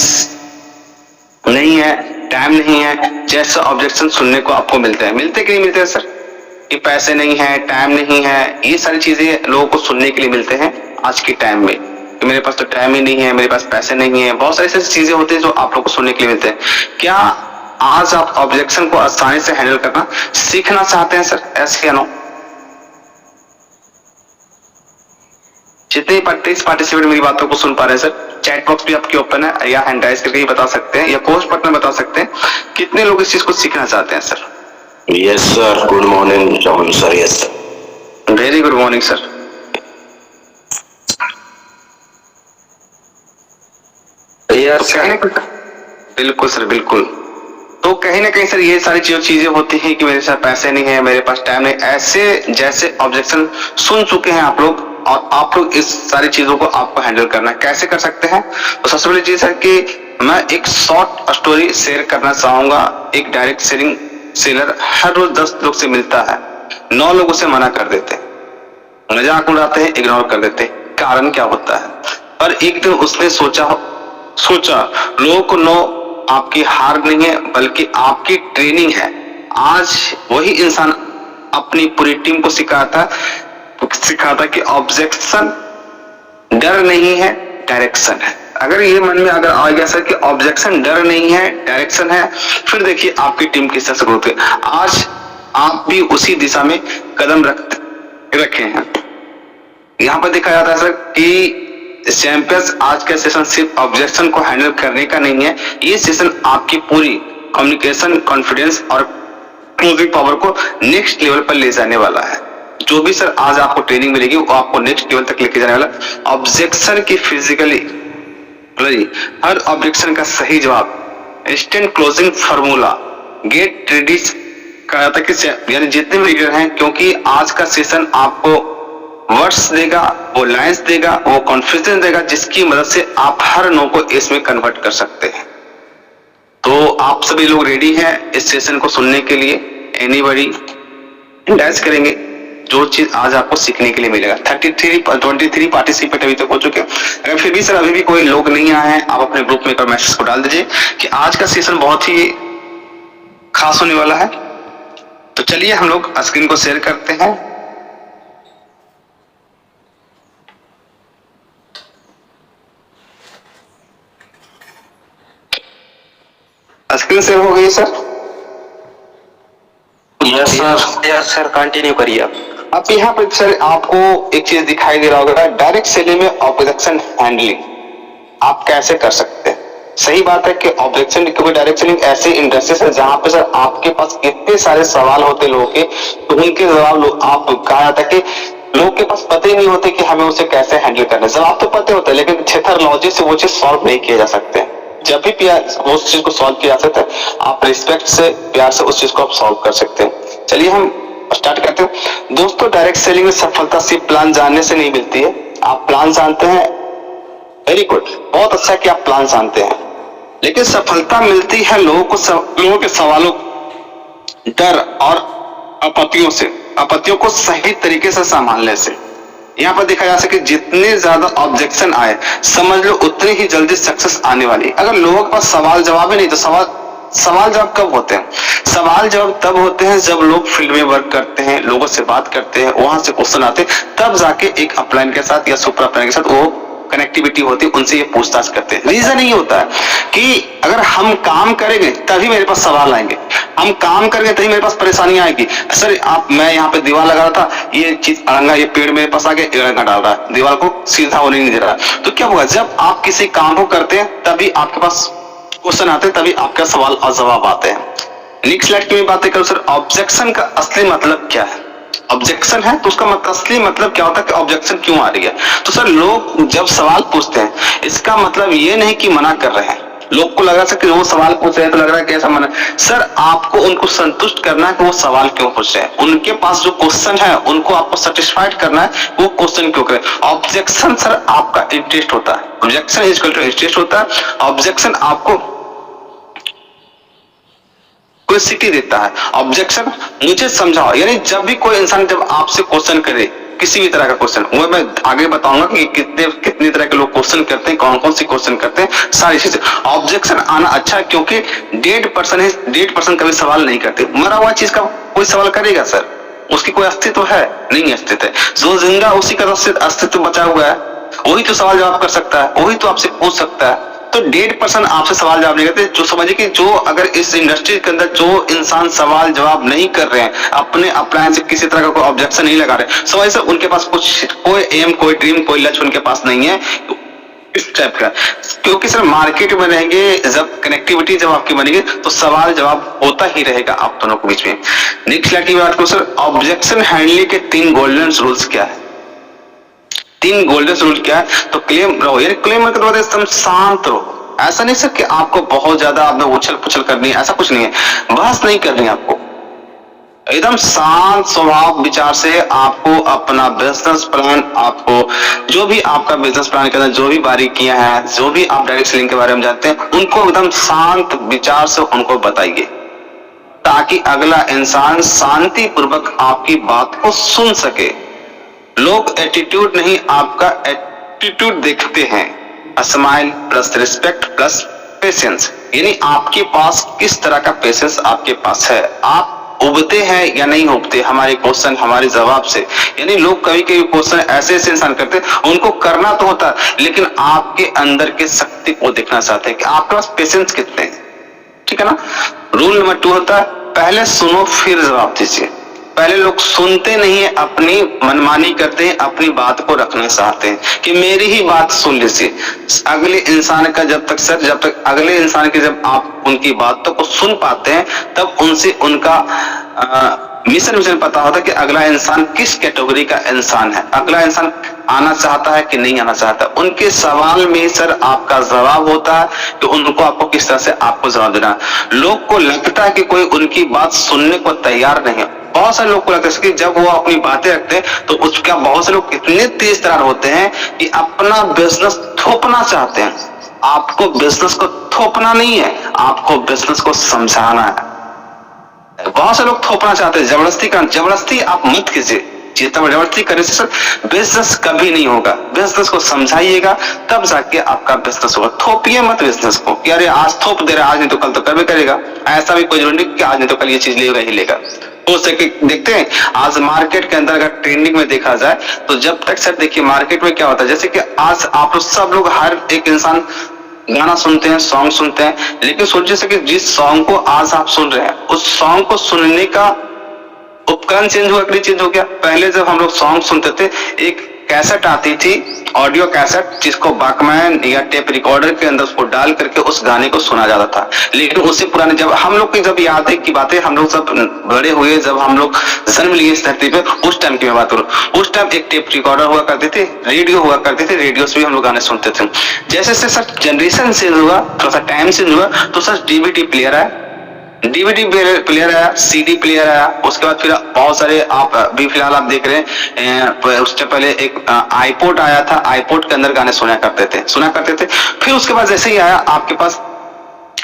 नहीं है, टाइम नहीं है, जैसा ऑब्जेक्शन सुनने को आपको मिलते हैं, मिलते कि नहीं मिलते हैं सर? कि पैसे नहीं है, टाइम नहीं है, ये सारी चीजें लोगों को सुनने के लिए मिलते हैं आज के टाइम में। मेरे पास तो टाइम ही नहीं है, मेरे पास पैसे नहीं है, बहुत सारी ऐसी चीजें होती है जो आप लोग को सुनने के लिए मिलते हैं। क्या आज आप ऑब्जेक्शन को आसानी से हैंडल करना सीखना चाहते हैं सर? ऐसे या नो? जितने पार्टिसिपेट मेरी बातों को सुन पा रहे हैं सर, चैट बॉक्स भी आपके ओपन है, या हैंड राइज करके ही बता सकते हैं, या पोस्ट बटन बता सकते हैं कितने लोग इस चीज को सीखना चाहते हैं sir. Yes sir, good morning Rahul sir. Yes sir, very good morning sir. बिल्कुल सर, बिल्कुल। तो कहीं ना कहीं सर ये सारी चीजें होती हैं कि मेरे साथ पैसे नहीं है, मेरे पास टाइम नहीं, ऐसे जैसे ऑब्जेक्शन सुन चुके हैं आप लोग, और आप लोग इस सारी चीजों को आपको हैंडल करना है। कैसे कर सकते हैं? तो सबसे पहली चीज है कि मैं एक शॉर्ट स्टोरी शेयर करना चाहूंगा। एक डायरेक्ट सेलिंग सेलर हर रोज 10 लोग से मिलता है, 9 लोगों से मना कर देते, मजाक उड़ाते हैं, इग्नोर कर देते। कारण क्या होता है? और एक दिन उसने सोचा लोगों को नो आपकी हार नहीं है बल्कि आपकी ट्रेनिंग है। आज वही इंसान अपनी पूरी टीम को सिखाता कि ऑब्जेक्शन डर नहीं है, डायरेक्शन है। अगर ये मन में अगर आ गया सर कि ऑब्जेक्शन डर नहीं है, डायरेक्शन है, फिर देखिए आपकी टीम किस तरह से ग्रोथ है। आज आप भी उसी दिशा में कदम रखे हैं। यहाँ पर देखा जाता है सर कि चैंपियंस आज का सेशन सिर्फ ऑब्जेक्शन को हैंडल करने का नहीं है, ये सेशन आपकी पूरी कम्युनिकेशन कॉन्फिडेंस और क्लोजिंग पावर को नेक्स्ट लेवल पर ले जाने वाला है। जो भी सर आज आपको ट्रेनिंग मिलेगी वो आपको नेक्स्ट लेवल तक लेके जाने वाला। ऑब्जेक्शन की फिजिकली हर ऑब्जेक्शन का सही जवाब, instant closing formula, get ready कहा जाता है, यानी जितने भी लीडर हैं, क्योंकि आज का सेशन आपको वर्ड्स देगा, वो लाइंस देगा, वो कॉन्फिडेंस देगा, जिसकी मदद से आप हर नो को एस में कन्वर्ट कर सकते हैं। तो आप सभी लोग रेडी हैं इस सेशन को सुनने के लिए? एनीबॉडी डैश करेंगे? जो चीज आज आपको सीखने के लिए मिलेगा। 23 पार्टिसिपेट अभी तक हो चुके हैं। अगर फिर भी सर अभी भी कोई लोग नहीं आए हैं, आप अपने ग्रुप में एक मैसेज को डाल दीजिए कि आज का सेशन बहुत ही खास होने वाला है। तो चलिए हम लोग स्क्रीन को शेयर करते हैं। स्क्रीन शेयर हो गई सर? यस सर, कंटिन्यू करिए आप। अब यहाँ पर सर आपको एक चीज दिखाई दे रहा होगा, डायरेक्ट सेलिंग में ऑब्जेक्शन हैंडलिंग आप कैसे कर सकते हैं। सही बात है कि ऑब्जेक्शन क्योंकि डायरेक्ट सेलिंग ऐसी इंडस्ट्रीज है जहां पे सर आपके पास इतने सारे सवाल होते लोगों के, तो उनके जवाब आप कहा जाता है कि लोगों के पास पता ही नहीं होते कि हमें उसे कैसे हैंडल करना है। जवाब तो पता होता है लेकिन थेथोलॉजी से वो चीज सॉल्व नहीं किया जा सकते। जब भी प्यार उस चीज को सॉल्व किया जा सकता है, आप रिस्पेक्ट से प्यार से उस चीज को आप सॉल्व कर सकते हैं। चलिए हम स्टार्ट करते हैं। दोस्तों, डायरेक्ट सेलिंग में सफलता सिर्फ प्लान जानने से नहीं मिलती है। आप प्लान जानते हैं, वेरी गुड, बहुत अच्छा कि आप प्लान जानते हैं, लेकिन सफलता मिलती है लोगों के सवालों, डर और आपत्तियों को सही तरीके से संभालने से। यहाँ पर देखा जा सके जितने ज्यादा ऑब्जेक्शन आए, समझ लो उतनी ही जल्दी सक्सेस आने वाली। अगर लोगों के पास सवाल जवाब ही नहीं, तो सवाल जवाब कब होते हैं? सवाल जवाब तब होते हैं जब लोग फील्ड में वर्क करते हैं, लोगों से बात करते हैं, वहां से क्वेश्चन आते हैं, तब जाके एक अपलाइन के साथ या सुपर अपलाइन के साथ वो कनेक्टिविटी होती है, उनसे ये पूछताछ करते हैं। रीजन ये होता है कि अगर हम काम करेंगे तभी मेरे पास सवाल आएंगे, हम काम करेंगे तभी मेरे पास परेशानी आएगी। सर मैं यहाँ पे दीवार लगा रहा था, ये चीज अड़ंगा, ये पेड़ मेरे पास आ गया, अड़ंगा डाल रहा है, दीवार को सीधा होने नहीं दे रहा। तो क्या होगा, जब आप किसी काम को करते हैं तभी आपके पास क्वेश्चन आते हैं, तभी आपका सवाल और जवाब आते हैं। नेक्स्ट स्लाइड की मैं बातें करूं सर, ऑब्जेक्शन का असली मतलब क्या है? ऑब्जेक्शन है तो उसका असली मतलब क्या होता है कि ऑब्जेक्शन क्यों आ रही है? तो सर लोग जब सवाल पूछते हैं, इसका मतलब ये नहीं कि मना कर रहे हैं। लोग को लग रहा है कि वो सवाल पूछ रहे हैं तो लग रहा है कि ऐसा मना। सर आपको उनको संतुष्ट करना है कि वो सवाल क्यों पूछ रहे हैं, उनके पास जो क्वेश्चन है उनको आपको सेटिस्फाइड करना है, वो क्वेश्चन क्यों करें। ऑब्जेक्शन सर आपका इंटरेस्ट होता है, objection is equal to interest होता है। ऑब्जेक्शन आपको क्यूरियोसिटी देता है। ऑब्जेक्शन मुझे समझाओ, यानी जब भी कोई इंसान जब आपसे क्वेश्चन करे किसी भी तरह का क्वेश्चन, वो मैं आगे बताऊंगा कि कितने तरह के लोग क्वेश्चन करते हैं, कौन कौन सी क्वेश्चन करते हैं, सारी चीजें। ऑब्जेक्शन आना अच्छा है क्योंकि डेड पर्सन कभी सवाल नहीं करते। मरा हुआ चीज का कोई सवाल करेगा सर? उसकी कोई अस्तित्व है? नहीं अस्तित्व है। जो जिंदा उसी का अस्तित्व बचा हुआ है, वही तो सवाल जवाब कर सकता है, वही तो आपसे पूछ सकता है। तो 1.5% आपसे सवाल जवाब नहीं करते। जो समझिए कि जो अगर इस इंडस्ट्री के अंदर जो इंसान सवाल जवाब नहीं कर रहे हैं, अपने अप्लायंस से किसी तरह का कोई ऑब्जेक्शन नहीं लगा रहे, समझिए सर उनके पास कोई एम, कोई ड्रीम, कोई लक्ष्य उनके पास नहीं है इस टाइप का। क्योंकि सर मार्केट में रहेंगे, जब कनेक्टिविटी जब आपकी बनेगी तो सवाल जवाब होता ही रहेगा आप दोनों के बीच में। नेक्स्ट स्लाइड की बात करो सर, ऑब्जेक्शन हैंडलिंग के 3 गोल्डन रूल्स क्या है? 3 गोल्डन रूल क्या है? तो क्लेम रहो, यानी क्लेम मतलब एकदम शांत रहो। ऐसा नहीं सर कि आपको बहुत ज्यादा आपने उछल पुछल करनी है, ऐसा कुछ नहीं है। बहस नहीं करनी है आपको, एकदम शांत स्वभाव विचार से आपको अपना बिजनेस प्लान, आपको जो भी आपका बिजनेस प्लान के अंदर जो भी बारीकियां हैं, जो भी आप डायरेक्ट सेलिंग के बारे में जानते हैं, उनको एकदम शांत विचार से उनको बताइए, ताकि अगला इंसान शांति पूर्वक आपकी बात को सुन सके। लोग एटीट्यूड नहीं, आपका एटीट्यूड देखते हैं। Smile plus respect plus patience, यानी आपके पास किस तरह का पेशेंस आपके पास है, आप उबते हैं या नहीं उबते हमारे क्वेश्चन हमारे जवाब से। यानी लोग कभी कभी क्वेश्चन ऐसे इंसान करते हैं, उनको करना तो होता है लेकिन आपके अंदर के शक्ति को देखना चाहते हैं कि आपके पास पेशेंस कितने हैं। ठीक है ना? रूल नंबर 2 होता है, पहले सुनो फिर जवाब दीजिए। पहले लोग सुनते नहीं है, अपनी मनमानी करते हैं, अपनी बात को रखना चाहते हैं कि मेरी ही बात सुन लीजिए। अगले इंसान का जब तक अगले इंसान की जब आप उनकी बातों को सुन पाते हैं, तब उनसे उनका मिशन पता होता है कि अगला इंसान किस कैटेगरी का इंसान है, अगला इंसान आना चाहता है कि नहीं आना चाहता। उनके सवाल में सर आपका जवाब होता है कि उनको आपको किस तरह से आपको जवाब देना। लोग को लगता है कि कोई उनकी बात सुनने को तैयार नहीं है। बहुत सारे लोग को लगता है कि जब वो अपनी बातें रखते हैं तो उसका बहुत से लोग इतने तेज तरार होते हैं कि अपना बिजनेस थोपना चाहते हैं। आपको बिजनेस को थोपना नहीं है, आपको बिजनेस को समझाना है। बहुत से लोग थोपना चाहते हैं, जबरदस्ती आप मत कीजिए। जितना जबरदस्ती करने से सर बिजनेस कभी नहीं होगा। बिजनेस को समझाइएगा तब जाके आपका बिजनेस होगा। थोपिए मत बिजनेस को कि अरे आज थोप दे रहा है, आज नहीं तो कल तो कर भी करेगा। ऐसा भी कोई जरूरी नहीं कि आज नहीं तो कल ये चीज लेगा ही लेगा। हो सके देखते हैं आज मार्केट के अंदर अगर ट्रेंडिंग में देखा जाए तो जब तक सर देखिए मार्केट में क्या होता है, जैसे कि आज आप सब लोग हर एक इंसान गाना सुनते हैं, सॉन्ग सुनते हैं, लेकिन सोचिए सर कि जिस सॉन्ग को आज आप सुन रहे हैं उस सॉन्ग को सुनने का उपकरण चेंज हुआ कि चेंज हो गया। पहले जब हम लोग सॉन्ग सुनते थे एक कैसेट आती थी, ऑडियो कैसेट, जिसको वॉकमैन या टेप रिकॉर्डर के अंदर उसको डाल करके उस गाने को सुना जाता था। लेकिन उससे पुराने जब हम लोग की जब याद है की बातें, हम लोग सब बड़े हुए, जब हम लोग जन्म लिए इस धरती पे, उस टाइम की मैं बात करूं, उस टाइम एक टेप रिकॉर्डर हुआ करते थे, रेडियो हुआ करते थे, रेडियो से भी हम लोग गाने सुनते थे। जैसे से सर जनरेशन चेंज हुआ, थोड़ा सा टाइम चेंज हुआ, तो सर डीवीडी प्लेयर आया, डीवीडी प्लेयर आया, सीडी प्लेयर आया, उसके बाद फिर बहुत सारे आप भी फिलहाल आप देख रहे हैं। उससे पहले एक आईपोड आया था, आईपोड के अंदर गाने सुना करते थे। फिर उसके बाद जैसे ही आया आपके पास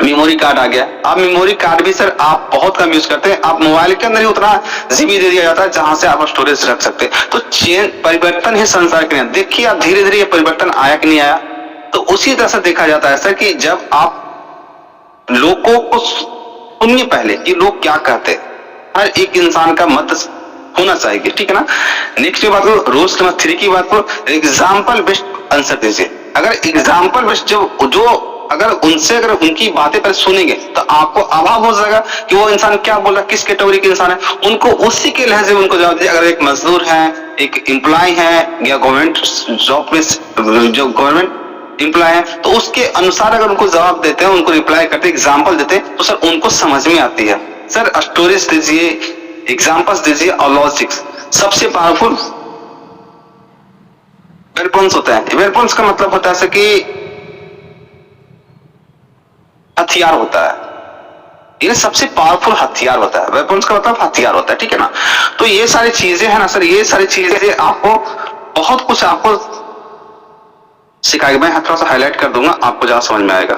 मेमोरी कार्ड आ गया। अब मेमोरी कार्ड भी सर आप बहुत कम यूज करते हैं, आप मोबाइल के अंदर ही उतना जीबी दे दिया जाता है जहां से आप स्टोरेज रख सकते हैं। तो परिवर्तन है संसार के अंदर। देखिए आप धीरे धीरे ये परिवर्तन आया कि नहीं आया। तो उसी तरह से देखा जाता है सर कि जब आप लोगों को सुनिए पहले कि लोग क्या कहते हैं, हर एक इंसान का मत होना चाहिए, ठीक है ना। नेक्स्ट बात करो, रूल्स नंबर 3 की बात करो, एग्जाम्पल बेस्ड आंसर दीजिए। अगर एग्जाम्पल बेस्ड जो अगर उनकी बातें पर सुनेंगे तो आपको अभाव हो जाएगा कि वो इंसान क्या बोल रहा है, किस कैटेगरी के इंसान है। उनको उसी के लहजे में उनको जवाब दीजिए। अगर एक मजदूर है, एक एम्प्लॉय है या गवर्नमेंट जॉब में जो गवर्नमेंट एम्प्लॉय है, तो उसके अनुसार अगर उनको जवाब देते हैं, उनको रिप्लाई करते हैं, एग्जाम्पल देते हैं, तो सर उनको समझ में आती है। सर स्टोरीज दीजिए, एग्जाम्पल्स दीजिए और लॉजिक्स। सबसे पावरफुल वेपन्स होता है। वेपन्स का मतलब होता है कि हथियार होता है, ये सबसे पावरफुल हथियार होता है। वेपन्स का मतलब हथियार होता है, ठीक है ना। तो ये सारी चीजें है ना सर, ये सारी चीजें आपको बहुत कुछ आपको सिखाएगा। मैं थोड़ा सा हाईलाइट कर दूंगा, आपको ज्यादा समझ में आएगा,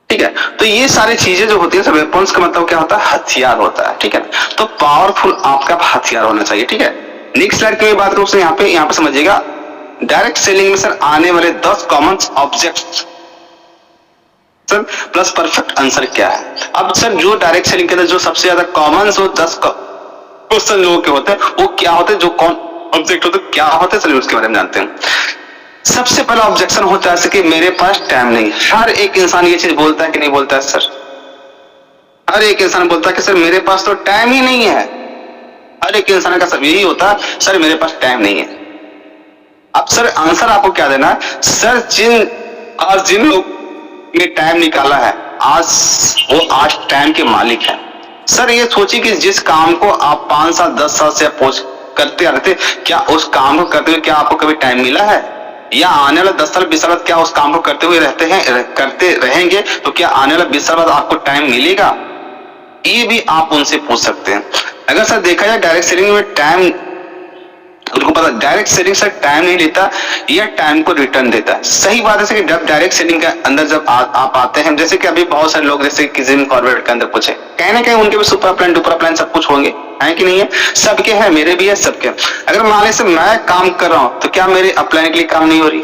ठीक है। तो ये सारी चीजें जो होती है, वेपन्स का मतलब क्या होता है, हथियार होता है, ठीक है। तो पावरफुल आपका हथियार होना चाहिए, ठीक है। नेक्स्ट स्लाइड की बात करूं, यहाँ पे समझिएगा, डायरेक्ट सेलिंग में सर आने वाले 10 common objects sir plus perfect answer क्या है। अब सर जो डायरेक्ट सेलिंग के अंदर जो सबसे ज्यादा कॉमन 10 क्वेश्चन लोगों के होते हैं, वो क्या होते हैं, जो कौन ऑब्जेक्ट होते क्या होते हैं, चलिए उसके बारे में जानते हैं। सबसे पहला ऑब्जेक्शन होता है कि मेरे पास टाइम नहीं। हर एक इंसान ये चीज बोलता है कि नहीं बोलता है सर? हर एक इंसान बोलता है कि सर मेरे पास तो टाइम ही नहीं है। हर एक इंसान का सब यही होता है, सर मेरे पास टाइम नहीं है। अब सर आंसर आपको क्या देना है, सर जिन लोग ने टाइम निकाला है, आज टाइम के मालिक है। सर ये सोचिए कि जिस काम को आप 5 साल 10 साल से अप्रोच करते आ रहे थे, क्या उस काम को करते हुए क्या आपको कभी टाइम मिला है? या आने वाला 10 साल 20 साल क्या उस काम को करते हुए करते रहेंगे, तो क्या आने वाला 20 साल बाद आपको टाइम मिलेगा? ये भी आप उनसे पूछ सकते हैं। अगर सर देखा जाए डायरेक्ट सेलिंग में टाइम, उनको पता डायरेक्ट सेलिंग सर टाइम नहीं लेता, यह टाइम को रिटर्न देता है। सही बात है कि जब डायरेक्ट सेलिंग के अंदर जब आप आते हैं, जैसे कि अभी बहुत सारे लोग जैसे कि जिम कॉर्पोरेट के अंदर कुछ है, कहीं ना कहीं उनके भी सुपर प्लान डुपर प्लान सब कुछ होंगे, है कि नहीं है? सबके हैं, मेरे भी है, सबके। अगर मान लीजिए मैं काम कर रहा हूं, तो क्या मेरे अपलाइन के लिए काम नहीं हो रही,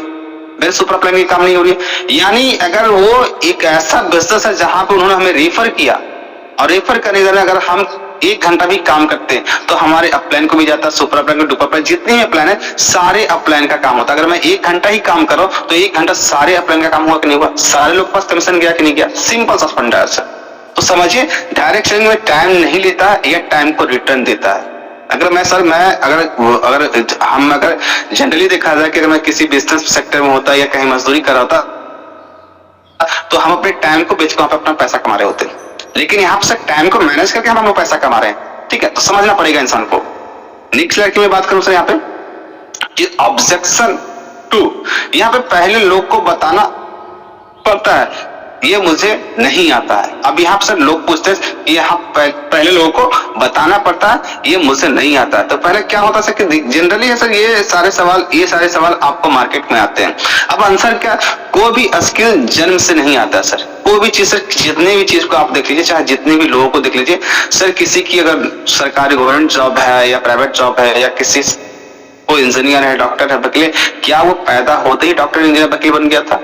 मेरे सुपर प्लान की काम नहीं हो रही है? यानी अगर वो एक ऐसा बिजनेस है जहां पे उन्होंने हमें रेफर किया, और रेफर करने के अगर हम 1 घंटा भी काम करते हैं तो हमारे अपलाइन को भी जाता है, सुपर प्लान को, डुपर प्लान, जितने भी प्लान है सारे अपलाइन का काम होता है। अगर मैं 1 घंटा ही काम कर रहा हूं तो 1 घंटा सारे अपलाइन का काम हुआ कि नहीं हुआ? सारे लोग पास कमीशन गया कि नहीं गया? सिंपल सा फंडा है सर। तो समझिए डायरेक्ट सेलिंग में टाइम नहीं लेता है या टाइम को रिटर्न देता है। अगर अगर जनरली देखा जाए कि अगर मैं किसी बिजनेस सेक्टर में होता या कहीं मजदूरी कर रहा होता तो हम अपने टाइम को बेच कर वहां पे अपना पैसा कमा रहे होते, लेकिन यहाँ पे टाइम को मैनेज करके हम अपना पैसा कमा रहे हैं। ठीक है, तो समझना पड़ेगा इंसान को। नेक्स्ट स्लाइड की मैं बात करूं सर यहाँ पे कि ऑब्जेक्शन टू, यहाँ पे पहले लोग को बताना पड़ता है ये मुझे नहीं आता है। अब यहाँ पे सर लोग पूछते हैं यहाँ पहले लोगों को बताना पड़ता है ये मुझे नहीं आता है। तो पहले क्या होता है कि जनरली है सर ये सारे सवाल आपको मार्केट में आते हैं। अब आंसर क्या, कोई भी स्किल जन्म से नहीं आता सर। कोई भी चीज सर, जितने भी चीज को आप देख लीजिए, चाहे जितने भी लोगों को देख लीजिए सर, किसी की अगर सरकारी गवर्नमेंट जॉब है या प्राइवेट जॉब है या किसी कोई इंजीनियर है, डॉक्टर है, वकील, क्या वो पैदा होते ही डॉक्टर इंजीनियर वकील बन गया था?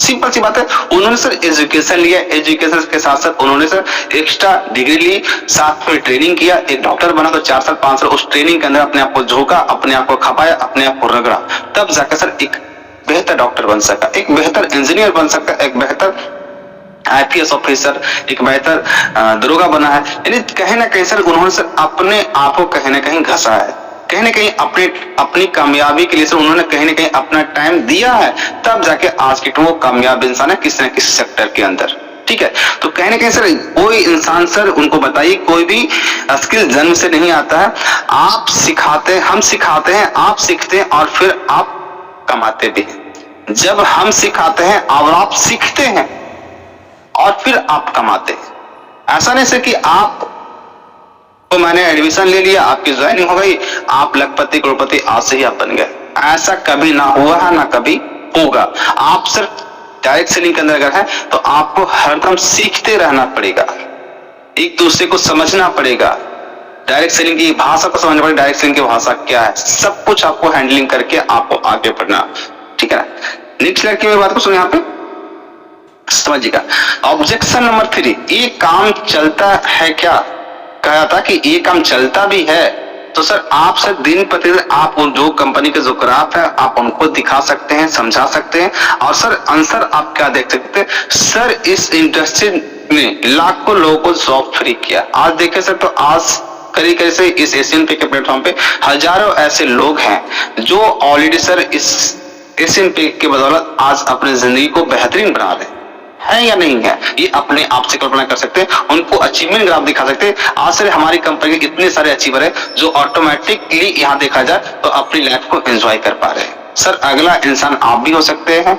सिंपल सी बात है, उन्होंने सर एजुकेशन लिया, एजुकेशन के साथ साथ उन्होंने सर एक्स्ट्रा डिग्री ली, साथ में ट्रेनिंग किया, एक डॉक्टर बना तो 4 साल 5 साल उस ट्रेनिंग के अंदर अपने आप को झोंका, अपने आप को खपाया, अपने आप को रगड़ा, तब जाकर सर एक बेहतर डॉक्टर बन सका, एक बेहतर इंजीनियर बन सकता, एक बेहतर IPS ऑफिसर, एक बेहतर दरोगा बना है। यानी कहीं ना कहीं सर उन्होंने सर अपने आप को कहीं ना कहीं घसा है, कहीं ना कहीं अपनी कामयाबी के लिए सर उन्होंने कहीं ना कहीं अपना टाइम दिया है, तब जाके आज के वो कामयाब इंसान है किसी न किसी सेक्टर के अंदर। ठीक है, तो कहीं ना कहीं सर कोई इंसान सर उनको बताइए कोई भी स्किल जन्म से नहीं आता है, आप सिखाते हैं, हम सिखाते हैं, आप सीखते हैं और फिर आप कमाते भी हैं। जब हम सिखाते हैं और आप सीखते हैं और फिर आप कमाते हैं। ऐसा नहीं सर कि आप तो मैंने एडमिशन ले लिया, आपकी ज्वाइनिंग हो गई, आप लखपति करोड़पति आज से ही आप बन गए, ऐसा कभी ना हुआ है ना कभी होगा। आप सिर्फ डायरेक्ट सेलिंग के अंदर अगर है तो आपको हरदम सीखते रहना पड़ेगा, एक दूसरे को समझना पड़ेगा, डायरेक्ट सेलिंग की भाषा को समझना पड़ेगा, डायरेक्ट सेलिंग की भाषा क्या है, सब कुछ आपको हैंडलिंग करके आपको आगे बढ़ना। ठीक है ना, नेक्स्ट स्लाइड की मैं बात करूं यहाँ पे समझिएगा। ऑब्जेक्शन नंबर 3, ये काम चलता है क्या? कहा था कि ये काम चलता भी है तो सर आप सर दिन प्रतिदिन आप उन जो कंपनी के जो ग्राफ है आप उनको दिखा सकते हैं, समझा सकते हैं और सर आंसर आप क्या देख सकते हैं, सर इस इंडस्ट्री ने लाखों लोगों को जॉब फ्री किया। आज देखे सर तो आज करीब से इस एशियन पे के प्लेटफॉर्म पे हजारों ऐसे लोग हैं जो ऑलरेडी सर इस एशियन पे के बदौलत आज अपनी जिंदगी को बेहतरीन बना रहे है या नहीं है, ये अपने आप से कल्पना कर सकते हैं, उनको अचीवमेंट ग्राफ दिखा सकते हैं। आज से हमारी कंपनी के इतने सारे अचीवर है जो ऑटोमेटिकली यहाँ देखा जाए तो अपनी लाइफ को एंजॉय कर पा रहे हैं। सर अगला इंसान आप भी हो सकते हैं,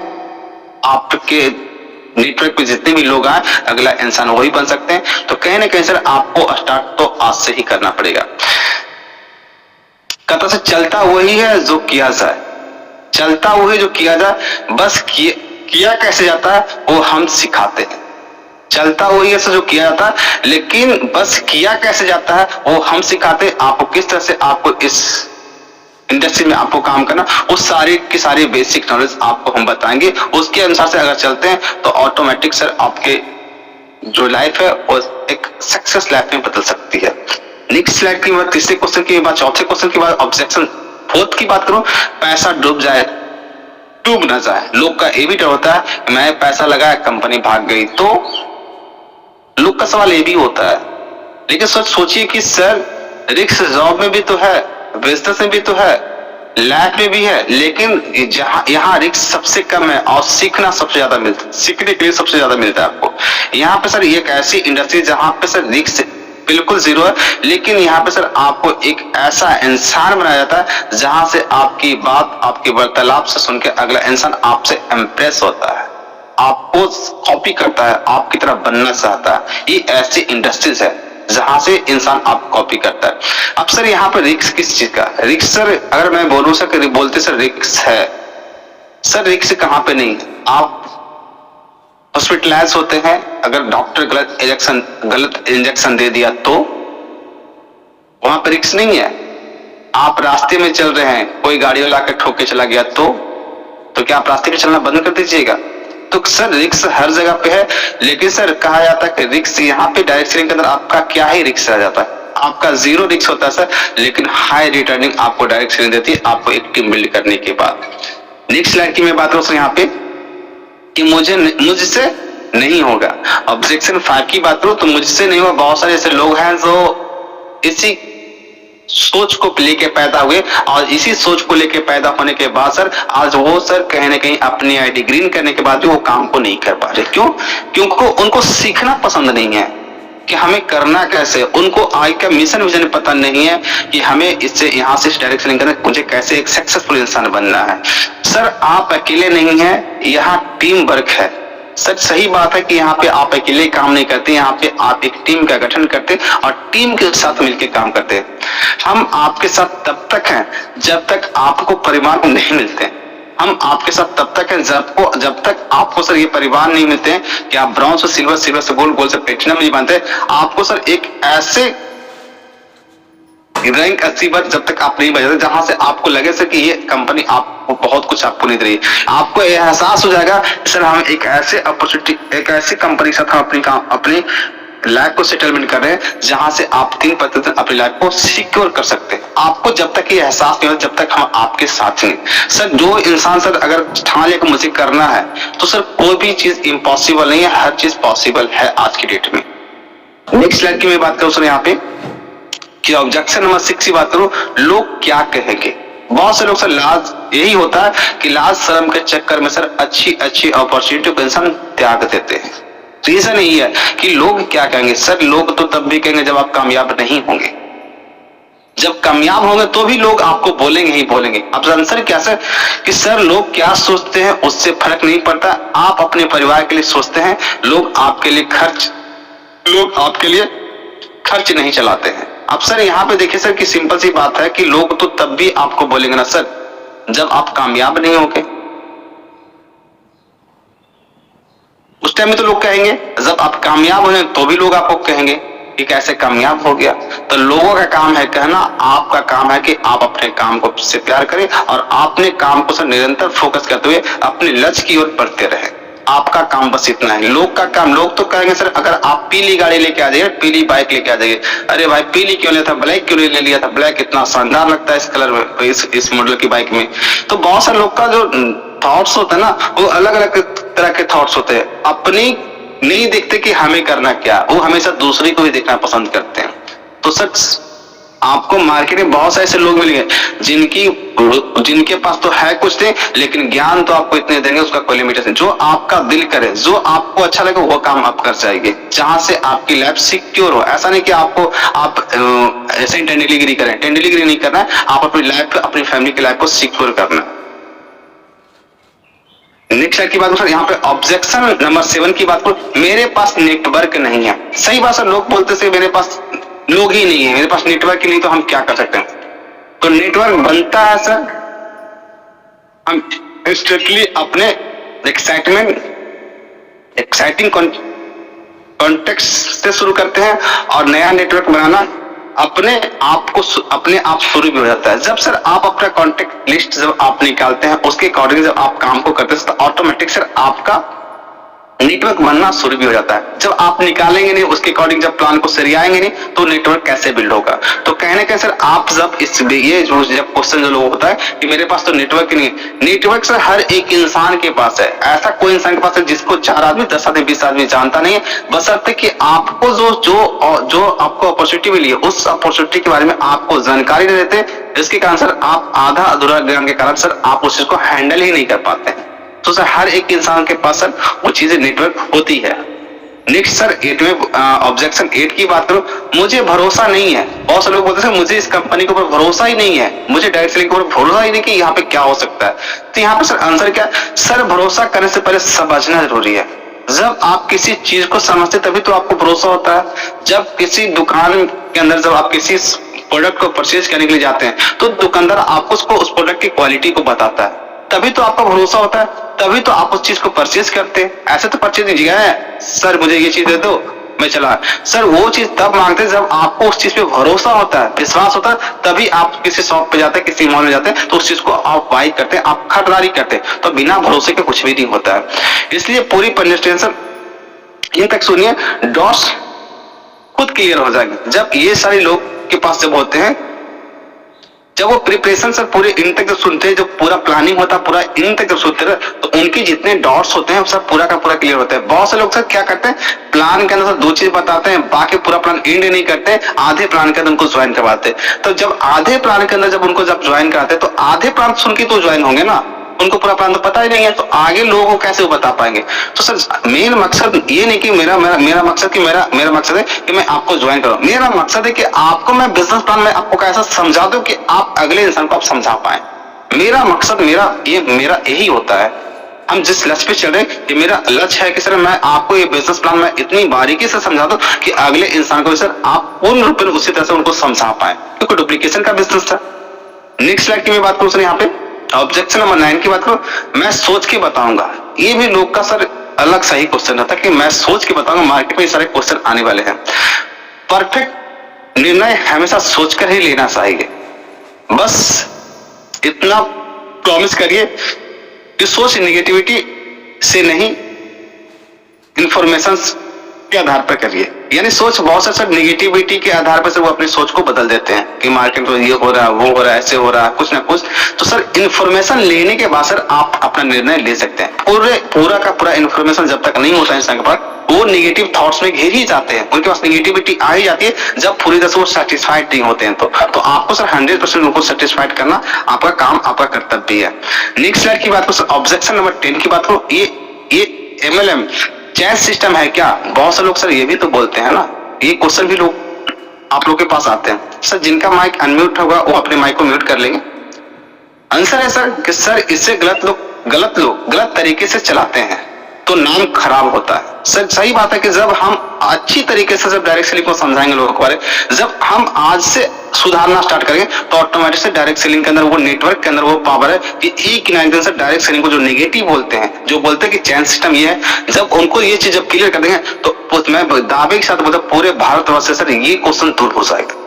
आपके नेटवर्क पे जितने भी लोग आए अगला इंसान वही बन सकते हैं। तो कहीं ना कहीं सर आपको स्टार्ट तो आज से ही करना पड़ेगा। कहता से चलता वही है जो किया जाए, चलता वही जो किया जाए, बस किया कैसे जाता है वो हम सिखाते हैं। चलता वही है जो किया जाता है लेकिन बस किया कैसे जाता है वो हम सिखाते हैं। आपको किस तरह से आपको इस इंडस्ट्री में आपको काम करना, उस सारी की सारी बेसिक नॉलेज आपको हम बताएंगे। उसके अनुसार से अगर चलते हैं तो ऑटोमेटिक सर आपके जो लाइफ है वो एक सक्सेस लाइफ में बदल सकती है। नेक्स्ट स्लाइड की बात, तीसरे क्वेश्चन की बात, चौथे क्वेश्चन की बात, ऑब्जेक्शन फोर्थ की बात करूं, पैसा डूब जाए डूब ना जाए। लोग का ये भी डर होता है मैं पैसा लगाया कंपनी भाग गई, तो लोग का सवाल ये भी होता है। लेकिन सच सोचिए कि सर रिस्क जॉब में भी तो है, बिजनेस में भी तो है, लाइफ में भी है, लेकिन जहां यहाँ रिस्क सबसे कम है और सीखना सबसे ज्यादा मिलता है, सीखने के लिए सबसे ज्यादा मिलता है आपको। यहाँ पे सर एक ऐसी इंडस्ट्री जहां पे सर रिस्क बिल्कुल जीरो है, लेकिन यहाँ पे सर आपको एक ऐसा इंसान बनाया जाता है जहां से आपकी बात, आपकी वार्तालाप से सुन के अगला इंसान आपसे इम्प्रेस होता है, आपको कॉपी करता है, आपकी तरह बनना चाहता है। ये ऐसी इंडस्ट्रीज है जहां से इंसान आप कॉपी करता है। अब सर यहाँ पे रिस्क किस चीज का? रिस्क सर अगर मैं बोलूं सर बोलते सर रिस्क है, सर रिस्क कहाँ पे नहीं है। आप हॉस्पिटलाइज होते हैं, अगर डॉक्टर गलत इंजेक्शन दे दिया तो वहां पर रिस्क नहीं है। आप रास्ते में चल रहे हैं, कोई गाड़ी वाला के ठोक के चला गया तो क्या आप रास्ते पे चलना बंद कर दीजिएगा? तो सर रिस्क हर जगह पे है, लेकिन सर कहा जाता है कि रिस्क यहाँ पे डायरेक्ट सेलिंग के अंदर आपका क्या ही रिस्क रह जाता है, आपका जीरो रिस्क होता है सर, लेकिन हाई रिटर्निंग आपको डायरेक्ट सेलिंग देती है आपको एक टीम बिल्ड करने के बाद। नेक्स्ट स्लाइड की मैं बात करूं यहाँ पे कि मुझसे नहीं होगा। ऑब्जेक्शन 5 की बात करूं तो मुझसे नहीं हुआ, बहुत सारे ऐसे लोग हैं जो इसी सोच को लेके पैदा हुए और इसी सोच को लेके पैदा होने के बाद सर आज वो सर कहीं ना कहीं अपनी आईडी ग्रीन करने के बाद भी वो काम को नहीं कर पा रहे। क्यों? क्योंकि उनको सीखना पसंद नहीं है कि हमें करना कैसे, उनको आगे का मिशन विजन पता नहीं है कि हमें इससे यहाँ से इस डायरेक्शन करना, मुझे कैसे एक सक्सेसफुल इंसान बनना है। सर आप अकेले नहीं हैं, यहाँ टीम वर्क है। सच सही बात है कि यहाँ पे आप अकेले काम नहीं करते, यहाँ पे आप एक टीम का गठन करते और टीम के साथ मिलकर काम करते। हम आपके साथ तब तक हैं जब तक आपको परिवार नहीं मिलते। हम आपके साथ तब तक हैं जब तक आपको सर ये परिवार नहीं मिलते हैं कि आप ब्रॉन्ज से सिल्वर, सिल्वर से गोल्ड, गोल्ड से प्लेटिनम नहीं बनते। आपको सर एक ऐसे रैंक अचीवर जब तक आप नहीं बन जाते जहां से आपको लगे सर कि ये कंपनी आपको बहुत कुछ आपको नहीं दे रही, आपको एहसास हो जाएगा सर हम एक ऐसे अपॉर्चुनिटी, एक ऐसी कंपनी के साथ हम अपनी लाइफ को सेटलमेंट कर रहे हैं जहां से आप 3% अपनी लाइफ को सिक्योर कर सकते हैं। आपको जब तक ये एहसास नहीं होता जब तक हम आपके साथ हैं। सर जो इंसान सर अगर ठान लेकर मुझे करना है तो सर कोई भी चीज इम्पॉसिबल नहीं है, हर चीज पॉसिबल है आज की डेट में। नेक्स्ट स्लाइड की मैं बात करूं सर यहाँ पे कि ऑब्जेक्शन नंबर 6 की बात करूं, लोग क्या कहेंगे। बहुत से लोग सर लाज यही होता है कि लाज शर्म के चक्कर में सर अच्छी अपॉर्चुनिटी को इंसान त्याग देते हैं। रीजन यही है कि लोग क्या कहेंगे। सर लोग तो तब भी कहेंगे जब आप कामयाब नहीं होंगे, जब कामयाब होंगे तो भी लोग आपको बोलेंगे ही बोलेंगे। अब आंसर क्या सर कि सर लोग क्या सोचते हैं उससे फर्क नहीं पड़ता, आप अपने परिवार के लिए सोचते हैं, लोग आपके लिए खर्च नहीं चलाते हैं। अब सर यहाँ पे देखिए सर कि सिंपल सी बात है कि लोग तो तब भी आपको बोलेंगे ना सर जब आप कामयाब नहीं होंगे। उस टाइम में तो लोग कहेंगे, जब आप कामयाब हो जाए तो भी लोग आपको कहेंगे कि कैसे कामयाब हो गया। तो लोगों का काम है कहना, आपका काम है कि आप अपने काम को से प्यार करें और अपने काम को सर निरंतर फोकस करते हुए अपने लक्ष्य की ओर बढ़ते रहें। आपका काम बस इतना है। लोग का काम, लोग तो कहेंगे सर अगर आप पीली गाड़ी लेके आ जाइए, पीली बाइक लेके आ जाइए, अरे भाई पीली क्यों लेता, ब्लैक क्यों ले लिया था, ब्लैक इतना शानदार लगता है इस कलर में, इस मॉडल की बाइक में। तो बहुत सारे लोग का जो थॉट्स होता है ना वो अलग अलग तरह के थॉट्स होते हैं, अपनी नहीं देखते कि हमें करना क्या, वो हमेशा दूसरे को ही देखना पसंद करते हैं। तो सच आपको मार्केट में बहुत सारे ऐसे लोग मिलेंगे जिनके पास तो है कुछ नहीं लेकिन ज्ञान तो आपको इतने देंगे उसका कोई लिमिटेशन। जो आपका दिल करे, जो आपको अच्छा लगे वो काम आप कर जाएंगे जहां से आपकी लाइफ सिक्योर हो। ऐसा नहीं कि आप ऐसे ही टेंडलीगिरी करें, टेंडलीगिरी नहीं करना है, आप अपनी लाइफ, अपनी फैमिली की लाइफ को सिक्योर करना है। नेक्स्ट की बात सर यहाँ पे ऑब्जेक्शन नंबर 7 की बात करूं, मेरे पास नेटवर्क नहीं है। सही बात सर, लोग बोलते थे मेरे पास लोग ही नहीं है, मेरे पास नेटवर्क ही नहीं तो हम क्या कर सकते हैं। तो नेटवर्क बनता है सर हम स्ट्रिक्टली अपने एक्साइटिंग कॉन्टेक्स्ट से शुरू करते हैं और नया नेटवर्क बनाना अपने आप शुरू भी हो जाता है। जब सर आप अपना कॉन्टेक्ट लिस्ट जब आप निकालते हैं उसके अकॉर्डिंग जब आप काम को करते हैं तो ऑटोमेटिक सर आपका नेटवर्क बनना शुरू भी हो जाता है। जब आप निकालेंगे नहीं उसके अकॉर्डिंग, जब प्लान को सरियाएंगे नहीं तो नेटवर्क कैसे बिल्ड होगा। तो कहने का सर आप जब ये जब क्वेश्चन जो लोगों होता है कि मेरे पास तो नेटवर्क नहीं है, नेटवर्क सर हर एक इंसान के पास है। ऐसा कोई इंसान के पास है जिसको 4 आदमी 10 आदमी 20 आदमी जानता नहीं है, बशर्ते कि आपको जो आपको अपॉर्चुनिटी मिली है उस अपॉर्चुनिटी के बारे में आपको जानकारी नहीं देते, जिसके कारण सर आप आधा अधूरा ज्ञान के कारण सर आप उस चीज को हैंडल ही नहीं कर पाते हैं। तो सर हर एक इंसान के पास सर वो चीजें नेटवर्क होती है। नेक्स्ट सर 8 में ऑब्जेक्शन 8 की बात करूं, मुझे भरोसा नहीं है। बहुत से लोग बोलते हैं मुझे इस कंपनी के ऊपर भरोसा ही नहीं है, मुझे डायरेक्ट सेलिंग के ऊपर भरोसा ही नहीं कि यहाँ पे क्या हो सकता है। तो यहाँ पे सर आंसर क्या है सर, भरोसा करने से पहले समझना जरूरी है। जब आप किसी चीज को समझते तभी तो आपको भरोसा होता है। जब किसी दुकान के अंदर जब आप किसी प्रोडक्ट को परचेज करने के लिए जाते हैं तो दुकानदार आपको उस प्रोडक्ट की क्वालिटी को बताता है, तभी तो आपका भरोसा होता है, तभी तो आप उस चीज को परचेज करते हैं। ऐसे तो परचेज नहीं है सर मुझे ये चीज दे दो मैं चला, सर वो चीज तब मांगते हैं जब आपको उस चीज पे भरोसा होता है, विश्वास होता है, तभी आप किसी शॉप पे जाते हैं, किसी मॉल में जाते हैं तो उस चीज को आप बाई करते हैं, आप खरीदारी करते हैं। तो बिना भरोसे के कुछ भी नहीं होता है। इसलिए पूरी प्रेजेंटेशन इन तक सुनिए, डॉट्स खुद क्लियर हो जाएंगे। जब ये सारे लोग के पास जब होते हैं जब वो प्रिपरेशन सर पूरे इन तक जब सुनते हैं, जो पूरा प्लानिंग होता है पूरा इन तक जब सुनते हैं, तो उनके जितने डॉट्स होते हैं सब पूरा का पूरा क्लियर होता है। बहुत से लोग सर क्या करते हैं, प्लान के अंदर सर 2 चीज बताते हैं, बाकी पूरा प्लान एंड नहीं करते, आधे प्लान के अंदर उनको ज्वाइन करवाते हैं। तो जब आधे प्लान के अंदर जब उनको जब ज्वाइन कराते हैं, तो आधे प्लान सुन के तो ज्वाइन होंगे ना, उनको पूरा प्लान तो पता ही नहीं है, तो आगे लोगों को कैसे वो बता पाएंगे। तो सर मेन मकसद ये नहीं कि मेरा मकसद है कि मैं आपको ज्वाइन करूं, मेरा मकसद है कि आपको मैं बिजनेस प्लान में आपको कैसा समझा दूं कि आप अगले इंसान को आप समझा पाए। मेरा मकसद मेरा यही होता है। हम जिस लक्ष्य पे चल रहे हैं, ये मेरा लक्ष्य है कि सर मैं आपको ये बिजनेस प्लान में इतनी बारीकी से समझा दूं कि अगले इंसान को सर आप पूर्ण रूप में उसी तरह से उनको समझा पाए, क्योंकि डुप्लीकेशन का बिजनेस था। नेक्स्ट स्लाइड की मैं बात करूं सर, यहाँ पे ऑब्जेक्शन नंबर 9 की बात करो, मैं सोच के बताऊंगा। ये भी लोग का सर अलग सही क्वेश्चन रहता है कि मैं सोच के बताऊंगा। मार्केट में सारे क्वेश्चन आने वाले हैं। परफेक्ट निर्णय हमेशा सोचकर ही लेना चाहिए। बस इतना प्रॉमिस करिए कि सोच नेगेटिविटी से नहीं, इंफॉर्मेशन के आधार पर करिए। यानी सोच बहुत से सर नेगेटिविटी के आधार पर से वो अपनी सोच को बदल देते हैं कि मार्केट में ये हो रहा है, वो हो रहा है, ऐसे हो रहा है, कुछ ना कुछ। तो सर इन्फॉर्मेशन लेने के बाद सर आप अपना निर्णय ले सकते हैं। पूरा का पूरा इन्फॉर्मेशन जब तक नहीं होता है इंसान के पास, वो नेगेटिव थॉट्स में घिर ही जाते हैं, उनके पास नेगेटिविटी आ ही जाती है। जब पूरी तरह से वो सेटिस्फाइड नहीं होते हैं, तो आपको सर 100% उनको सेटिस्फाइड करना आपका काम, आपका कर्तव्य है। नेक्स्ट स्लाइड की बात करो सर, ऑब्जेक्शन नंबर 10 की बात करो। ये MLM चैट सिस्टम है क्या? बहुत से लोग सर ये भी तो बोलते हैं ना, ये क्वेश्चन भी लोग आप लोग के पास आते हैं। सर जिनका माइक अनम्यूट होगा वो अपने माइक को म्यूट कर लेंगे। आंसर है सर कि सर इससे गलत लोग गलत तरीके से चलाते हैं तो नाम खराब होता है। सर सही बात है कि जब हम अच्छी तरीके से जब डायरेक्ट सेलिंग को समझाएंगे लोगों के बारे, जब हम आज से सुधारना स्टार्ट करेंगे तो ऑटोमेटिक से डायरेक्ट सेलिंग के अंदर वो नेटवर्क के अंदर वो पावर है कि एक ना एक दिन से डायरेक्ट सेलिंग को जो नेगेटिव बोलते हैं, जो बोलते हैं कि चैन सिस्टम ये है, जब उनको ये चीज जब क्लियर कर देंगे तो मैं दावे के साथ बोलता पूरे भारतवर्ष से सर ये क्वेश्चन दूर हो जाएगा।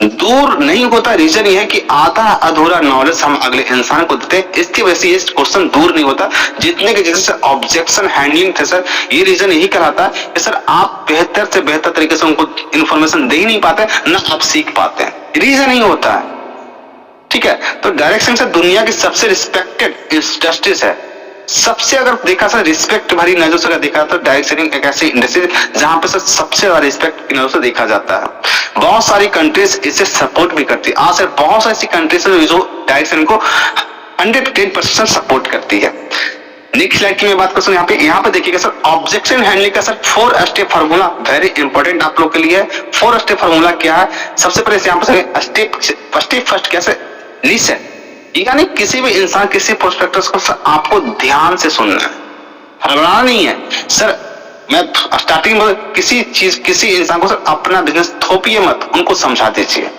दूर नहीं होता, रीजन ये है कि आधा अधूरा नॉलेज हम अगले इंसान को देते हैं, इसकी वजह से ये क्वेश्चन दूर नहीं होता। जितने के जैसे ऑब्जेक्शन हैंडलिंग थे सर, ये रीजन यही कहलाता है कि सर आप बेहतर से बेहतर तरीके से उनको इन्फॉर्मेशन दे ही नहीं पाते, ना आप सीख पाते हैं, रीजन नहीं होता है। ठीक है, तो डायरेक्शन से दुनिया की सबसे रिस्पेक्टेड इंडस्ट्रीज है। सबसे अगर देखा सर रिस्पेक्ट भरी नजर से देखा तो डायरेक्ट सेलिंग एक ऐसी इंडस्ट्री जहां पे सर सबसे ज्यादा रिस्पेक्ट की नजर से देखा जाता है। बहुत सारी कंट्रीज इसे सपोर्ट भी करती है। आज सर बहुत सारी ऐसी कंट्रीज है जो डायरेक्ट सेलिंग को 110% सपोर्ट करती है। नेक्स्ट स्लाइड की मैं बात करूं, यहाँ पे देखिएगा सर ऑब्जेक्शन हैंडलिंग का sir 4 step formula very important आप लोग के लिए है। 4 स्टेप फार्मूला क्या है? सबसे पहले यहाँ पे स्टेप फर्स्ट कैसे लिसन, यानी किसी भी इंसान किसी प्रोस्पेक्टस को सर आपको ध्यान से सुनना है, हड़बड़ाना नहीं है। सर मैं स्टार्टिंग में किसी इंसान को सर अपना बिजनेस थोपिए मत, उनको समझा दीजिए।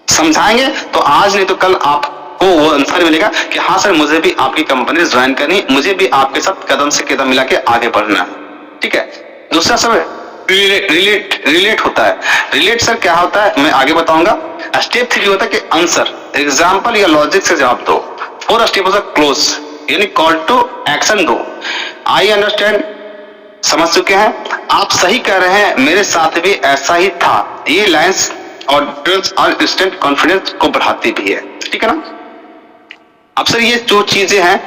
समझाएंगे तो आज नहीं तो कल आपको वो आंसर मिलेगा कि हाँ सर मुझे भी आपकी कंपनी ज्वाइन करनी, मुझे भी आपके साथ कदम से कदम मिला के आगे बढ़ना है। ठीक है, दूसरा सर रिलेट होता है। रिलेट सर क्या होता है मैं आगे बताऊंगा। स्टेप 3 होता है कि आंसर, एग्जाम्पल या लॉजिक से जवाब दो। 4 स्टेप होता है क्लोज, यानी कॉल टू एक्शन दो। आई अंडरस्टैंड, समझ चुके हैं, आप सही कह रहे हैं, मेरे साथ भी ऐसा ही था। ये लाइंस और इंस्टेंट कॉन्फिडेंस को बढ़ाती भी है। ठीक है ना। अब सर ये जो चीजें हैं,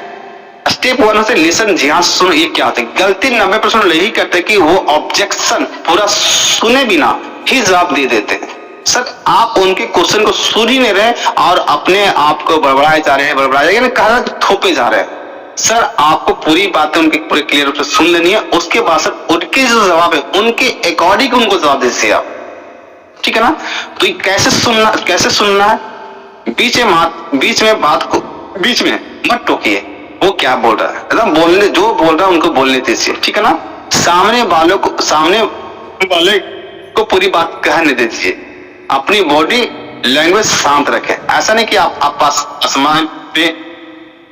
स्टेप 1 से लिसन, ध्यान से सुनो। ये क्या होता है? गलती 90% यही करते हैं कि वो ऑब्जेक्शन पूरा सुने बिना ही जवाब दे देते हैं। सर आप उनके क्वेश्चन को सुन ही नहीं रहे और अपने आप को बड़बड़ाए जा रहे हैं, यानी कहा थोपे जा रहे हैं। सर आपको पूरी बातें उनकी पूरी क्लियर रूप से सुन लेनी है, उसके बाद सर उनके जो जवाब है उनके अकॉर्डिंग उनको जवाब दीजिए आप। ठीक है ना। तो कैसे सुनना है? बीच में बात को बीच में मत टोकिए, वो क्या बोल रहा है एकदम बोलने, जो बोल रहा है उनको बोलने दीजिए। ठीक है ना। सामने वाले को पूरी बात कहने दीजिए। अपनी बॉडी लैंग्वेज शांत रखें। ऐसा नहीं कि आप आसमान पे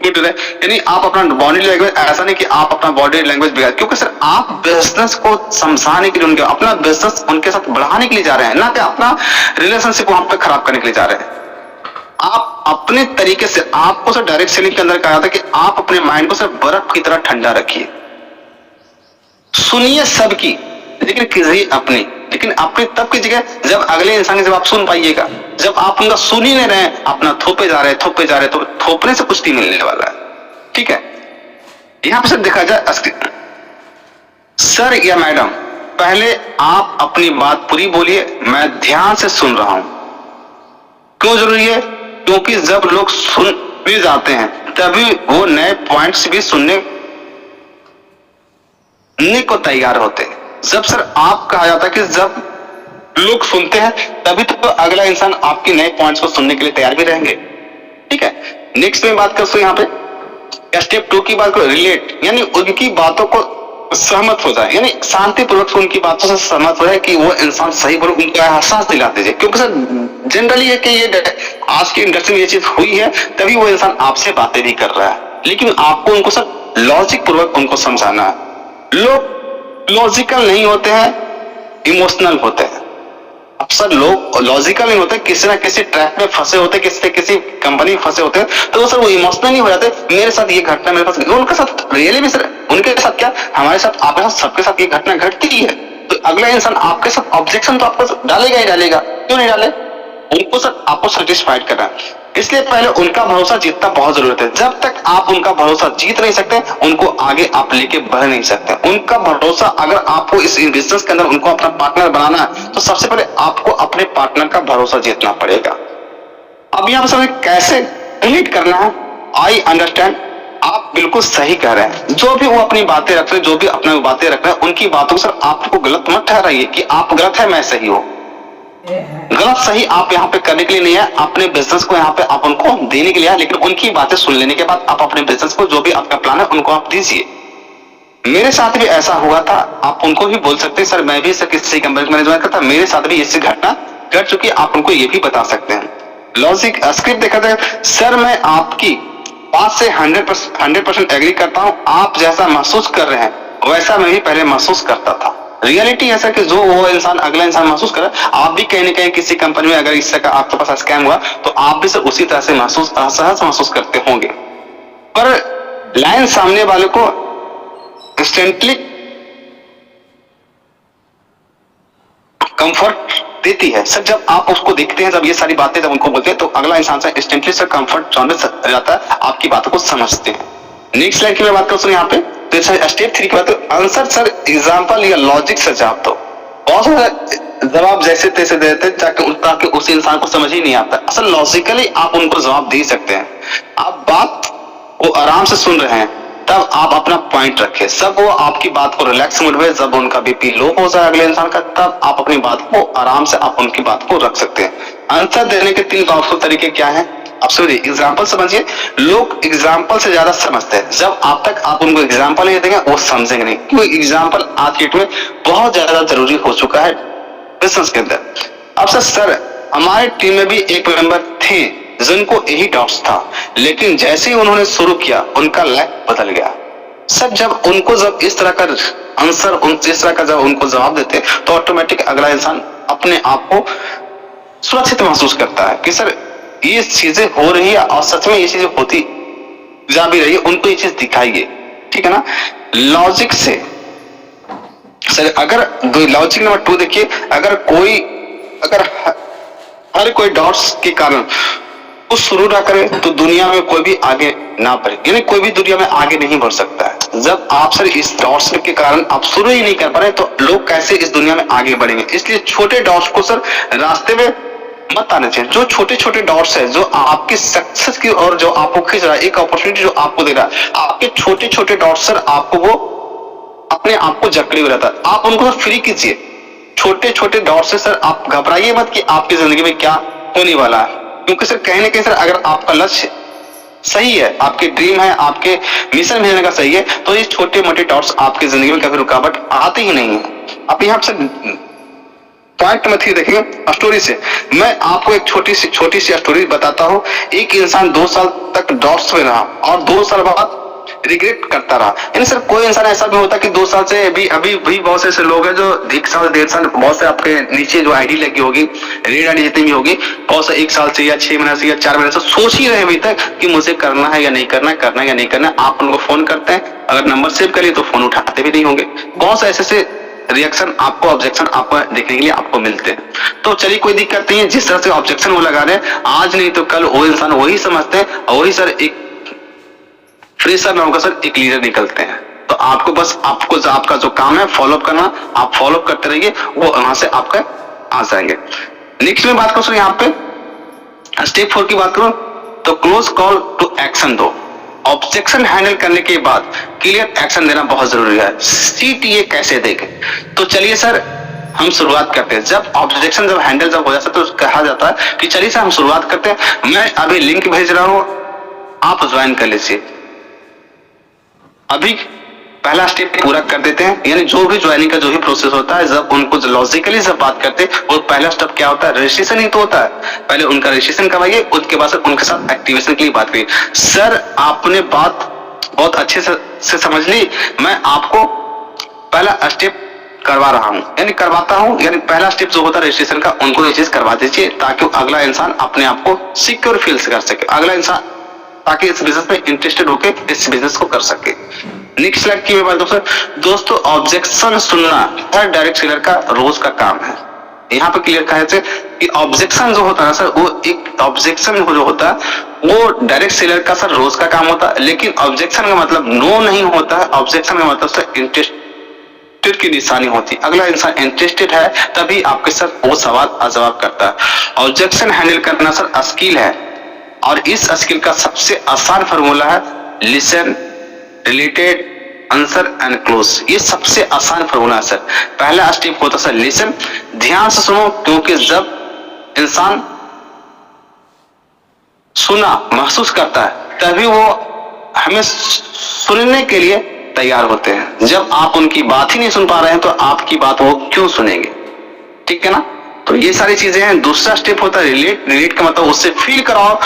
उठ रहे, यानी आप अपना बॉडी लैंग्वेज, ऐसा नहीं कि आप अपना बॉडी लैंग्वेज बिगाड़, क्योंकि सर आप बिजनेस को समझाने के लिए उनके अपना बिजनेस उनके साथ बढ़ाने के लिए जा रहे हैं, ना कि अपना रिलेशनशिप वहां पे खराब करने के लिए जा रहे हैं। आप अपने तरीके से, आपको सर डायरेक्ट सेलिंग के अंदर कहा था कि आप अपने माइंड को सर बर्फ की तरह ठंडा रखिए। सुनिए सबकी, लेकिन किसी अपनी, लेकिन अपनी तब की जगह जब अगले इंसान की जब आप सुन पाइएगा, जब आप उनका सुन ही नहीं रहे, अपना थोपे जा रहे तो थोपने से कुछ नहीं मिलने वाला है। ठीक है, यहां पर सर देखा जाए, सर या मैडम पहले आप अपनी बात पूरी बोलिए, मैं ध्यान से सुन रहा हूं। क्यों जरूरी है? क्योंकि जब लोग सुन भी जाते हैं तभी वो नए पॉइंट्स भी सुनने को तैयार होते हैं। जब सर आप कहा जाता है कि जब लोग सुनते हैं तभी तो अगला इंसान आपके नए पॉइंट्स को सुनने के लिए तैयार भी रहेंगे। ठीक है, नेक्स्ट में बात करते हैं यहाँ पे स्टेप 2 की बात करो, रिलेट, यानी उनकी बातों को सहमत हो जाए, यानी शांतिपूर्वक उनकी बातों से सहमत हो जाए कि वो इंसान सही बोले, उनका एहसास दिला दीजिए। क्योंकि सर जनरली है कि ये आज की इंडस्ट्री में ये चीज हुई है तभी वो इंसान आपसे बातें भी कर रहा है, लेकिन आपको उनको सर लॉजिक पूर्वक उनको समझाना है। लोग लॉजिकल नहीं होते हैं, इमोशनल होते हैं। अक्सर लोग लॉजिकल नहीं होते, किसी ना किसी ट्रैक में फंसे होते, किसी न किसी कंपनी में फंसे होते हैं, तो सर वो इमोशनल नहीं हो जाते। मेरे साथ ये घटना मेरे पास, उनके साथ रियली में सर, उनके साथ क्या, हमारे साथ, आपके साथ, सबके साथ ये घटना घटती है। तो अगला इंसान आपके साथ ऑब्जेक्शन तो आपको डालेगा ही डालेगा, क्यों नहीं डाले? उनको सर आपको सेटिस्फाइड करना है, इसलिए पहले उनका भरोसा जीतना बहुत जरूरत है। जब तक आप उनका भरोसा जीत नहीं सकते, उनको आगे आप लेके बढ़ नहीं सकते। उनका भरोसा, अगर आपको इस बिजनेस के अंदर उनको अपना पार्टनर बनाना है तो सबसे पहले आपको अपने पार्टनर का भरोसा जीतना पड़ेगा। अब यहाँ पर हमें कैसे लीड करना है, आई अंडरस्टैंड, आप बिल्कुल सही कह रहे हैं। जो भी वो अपनी बातें रख रहे हैं, जो भी अपनी बातें रख रहे हैं, उनकी बातों को सर आपको गलत मत ठहराइए कि आप गलत है मैं सही हूं। गलत सही आप यहाँ पे करने के लिए नहीं है, अपने बिजनेस को यहाँ पे आप उनको देने के लिए है, लेकिन उनकी बातें सुन लेने के बाद आप अपने बिजनेस को, जो भी आपका प्लान है, उनको आप दीजिए। मेरे साथ भी ऐसा हुआ था, आप उनको भी बोल सकते हैं सर मैं भी सर किसी कंपनी में ज्वाइन करता, मेरे साथ भी इससे घटना घट चुकी है, आप उनको ये भी बता सकते हैं। लॉजिक स्क्रिप्ट देखा जाए, सर मैं आपकी बात से 100% एग्री करता हूँ, आप जैसा महसूस कर रहे हैं वैसा मैं भी पहले महसूस करता था। रियलिटी ऐसा कि जो वो इंसान, अगला इंसान महसूस करे, आप भी कहीं ना कहीं किसी कंपनी में अगर इस तरह का आपके पास स्कैम हुआ तो आप भी सर उसी तरह से असहज महसूस करते होंगे। पर लाइन सामने वाले को इंस्टेंटली कंफर्ट देती है सर। जब आप उसको देखते हैं, जब ये सारी बातें जब उनको बोलते हैं तो अगला इंसान से इंस्टेंटली सर कंफर्ट जोन में जाता है, आपकी बातों को समझते हैं। नेक्स्ट स्लाइड की मैं बात करूं यहाँ पे, तो स्टेप 3 की बात, आंसर सर एग्जांपल या लॉजिक से जवाब दो। बहुत सारे जवाब जैसे तैसे देते ताकि उस इंसान को समझ ही नहीं आता। असल लॉजिकली आप उनको जवाब दे सकते हैं। आप बात को आराम से सुन रहे हैं तब आप अपना पॉइंट रखें, सब वो आपकी बात को रिलैक्स मूड में, जब उनका बीपी लो हो जाए अगले इंसान का, तब आप अपनी बात को आराम से आप उनकी बात को रख सकते हैं। आंसर देने के 3 पावरफुल तरीके क्या हैं? आप समझिए, एग्जाम्पल समझिए। लोग एग्जाम्पल से ज्यादा समझते हैं। जब आप उनको एग्जाम्पल नहीं देंगे वो समझेंगे नहीं, क्योंकि एग्जाम्पल आज की डेट में बहुत ज्यादा जरूरी हो चुका है बिजनेस के अंदर। अब सर हमारे टीम में भी एक मेंबर थे जिनको यही डाउट्स था, लेकिन जैसे ही उन्होंने शुरू किया उनका लाइफ बदल गया। सर जब उनको जब इस तरह का आंसर, इस तरह का जब उनको जवाब देते तो ऑटोमेटिक अगला इंसान अपने आप को सुरक्षित महसूस करता है कि सर ये चीजें हो रही है और सच में ये चीजें होती जा भी रही है, उनको ये चीज दिखाइए। ठीक है ना, लॉजिक से सर, अगर लॉजिक नंबर 2 देखिए, अगर हर कोई डाउट्स के कारण कुछ शुरू ना करे तो दुनिया में कोई भी आगे ना बढ़े, यानी कोई भी दुनिया में आगे नहीं बढ़ सकता है। जब आप सर इस डाउट्स के कारण आप शुरू ही नहीं कर पा रहे तो लोग कैसे इस दुनिया में आगे बढ़ेंगे? इसलिए छोटे डाउट्स को सर रास्ते में मत आने चाहिए। जो छोटे छोटे डॉट्स है, जो आपकी सक्सेस की और जो आपको खींच रहा है, एक अपॉर्चुनिटी जो आपको दे रहा है, आपके छोटे छोटे डॉट्स सर आपको वो अपने आप को जकड़े हुए रहता है। आप उनको फ्री कीजिए। छोटे छोटे डॉट्स से सर आप घबराइए मत कि आपकी जिंदगी में क्या होने वाला है, क्योंकि सर कहीं ना कहीं सर अगर आपका लक्ष्य सही है, आपके ड्रीम है, आपके मिशन भेजने का सही है, तो ये छोटे मोटे डॉट्स आपकी जिंदगी में कभी रुकावट आते ही नहीं है। आप यहाँ से पॉइंट नंबर 3 देखेंगे, स्टोरी से। मैं आपको एक छोटी सी स्टोरी बताता हूँ। एक इंसान 2 साल तक डॉट्स में रहा और 2 साल बाद रिग्रेट करता रहा। यानी सर कोई इंसान ऐसा भी होता है कि 2 साल से अभी भी बहुत से ऐसे लोग हैं जो 1 साल 1.5 साल, बहुत से आपके नीचे जो आईडी लगी होगी, रेड आईडी जितनी भी होगी, बहुत से 1 साल से या 6 महीने से या 4 महीने से सोच ही रहे अभी तक कि मुझे करना है या नहीं करना है, करना है या नहीं करना है। आप उनको फोन करते हैं, अगर नंबर सेव करिए तो फोन उठाते भी नहीं होंगे। बहुत से ऐसे रिएक्शन आपको, ऑब्जेक्शन आपको देखने के लिए आपको मिलते हैं। तो चलिए कोई दिक्कत नहीं है, जिस तरह से ऑब्जेक्शन वो लगा रहे हैं, आज नहीं तो कल वो इंसान वही समझते हैं और वही सर एक फ्रेशर नाम का सर एक लीडर निकलते हैं। तो आपको बस आपका जो काम है फॉलो अप करना, आप फॉलो अप करते रहिए, वो वहां से आपका आ जाएंगे। नेक्स्ट में बात करूं सर, यहाँ पे स्टेप 4 की बात करूं तो क्लोज कॉल टू एक्शन दो। ऑब्जेक्शन हैंडल करने के बाद क्लियर एक्शन देना बहुत जरूरी है। CTA कैसे देखें, तो चलिए सर हम शुरुआत करते हैं। जब ऑब्जेक्शन हैंडल हो जाता है तो कहा जाता है कि चलिए सर हम शुरुआत करते हैं, मैं अभी लिंक भेज रहा हूं, आप ज्वाइन कर लीजिए। अभी पहला स्टेप पूरा कर देते हैं, यानी जो भी ज्वाइनिंग का जो भी प्रोसेस होता है, जब उनको लॉजिकली जब बात करते हैं, वो पहला स्टेप क्या होता है, रजिस्ट्रेशन ही तो होता है। पहले उनका रजिस्ट्रेशन करवाइए, उसके बाद उनके साथ एक्टिवेशन के लिए बात करिए। सर आपने बात बहुत अच्छे से समझ ली, मैं आपको पहला स्टेप करवा रहा हूं, यानी करवाता हूं, यानी पहला स्टेप जो होता है रजिस्ट्रेशन का, उनको ये चीज करवा दीजिए ताकि अगला इंसान अपने आप को सिक्योर फील कर सके, अगला इंसान ताकि इस बिजनेस में इंटरेस्टेड होकर इस बिजनेस को कर सके। नेक्स्ट स्लाइड की बात दोस्तों, ऑब्जेक्शन सुनना हर डायरेक्ट सेलर का रोज का काम है। यहाँ पे क्लियर कहा है कि ऑब्जेक्शन जो होता है सर, वो एक ऑब्जेक्शन जो होता है वो डायरेक्ट सेलर का सर रोज का काम होता है, लेकिन ऑब्जेक्शन का मतलब नो नहीं होता है, ऑब्जेक्शन का मतलब सर इंटरेस्टेड की निशानी होती है। अगला इंसान इंटरेस्टेड है तभी आपके सर वो सवाल जवाब करता है। ऑब्जेक्शन हैंडल करना सर स्किल है, और इस स्किल का सबसे आसान फॉर्मूला है listen, related, answer and close. ये सबसे आसान फॉर्मूला है सर। पहला स्टेप होता है सर लिसन, ध्यान से सुनो, क्योंकि जब इंसान सुना महसूस करता है तभी वो हमें सुनने के लिए तैयार होते हैं। जब आप उनकी बात ही नहीं सुन पा रहे हैं तो आपकी बात वो क्यों सुनेंगे, ठीक है ना। तो ये सारी चीजें हैं। दूसरा स्टेप होता है रिलेट, रिलेट का मतलब उससे फील कराओ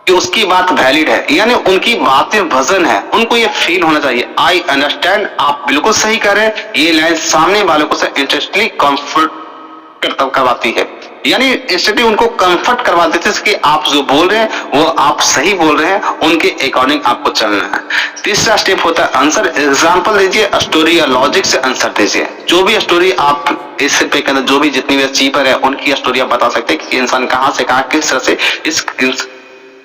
कि उसकी बात वैलिड है, यानी उनकी बातें वजन है, उनको ये फील होना चाहिए। आई अंडरस्टैंड, आप बिल्कुल सही कर रहे हैं, ये लाइन सामने वालों को से इंटरेस्टली कंफर्ट करवाती है, यानी इंस्टेंटली उनको कंफर्ट करवा देते हैं कि आप जो बोल रहे हैं वो आप सही बोल रहे हैं, उनके अकॉर्डिंग आपको चलना है। तीसरा स्टेप होता है आंसर, एग्जांपल दीजिए, स्टोरी या लॉजिक से आंसर दीजिए। जो भी स्टोरी आप इस पे के अंदर जो भी जितनी भी चीपर है उनकी स्टोरी आप बता सकते हैं कि इंसान कहां से कहां किस तरह से इस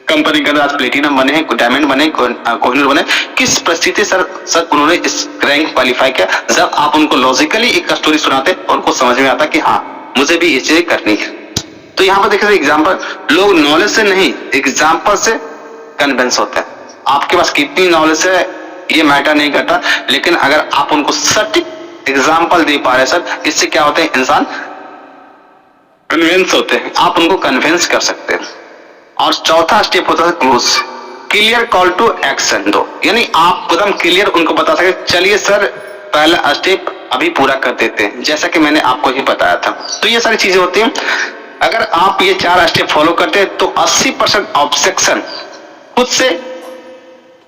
कंपनी के अंदर आज प्लेटिनम बने हैं, डायमंड बने, कोहिनूर बने, किस परिस्थिति सर उन्होंने इस रैंक क्वालिफाई किया। जब आप उनको लॉजिकली एक स्टोरी सुनाते हैं उनको समझ में आता कि हाँ मुझे भी ये चीजें करनी है। तो यहाँ पर देखिए एग्जाम्पल, लोग नॉलेज से नहीं एग्जाम्पल से कन्विंस होते हैं। आपके पास कितनी नॉलेज है ये मैटर नहीं करता, लेकिन अगर आप उनको सटीक एग्जाम्पल दे पा रहे सर, इससे क्या होते हैं, इंसान कन्विंस होते हैं, आप उनको कन्विंस कर सकते हैं। और चौथा स्टेप होता है close, clear call to action दो, यानी आप एकदम क्लियर उनको बता सके चलिए सर पहला स्टेप अभी पूरा कर देते हैं, जैसा कि मैंने आपको ही बताया था। तो ये सारी चीजें होती हैं। अगर आप ये 4 स्टेप फॉलो करते हैं तो 80% ऑब्जेक्शन खुद से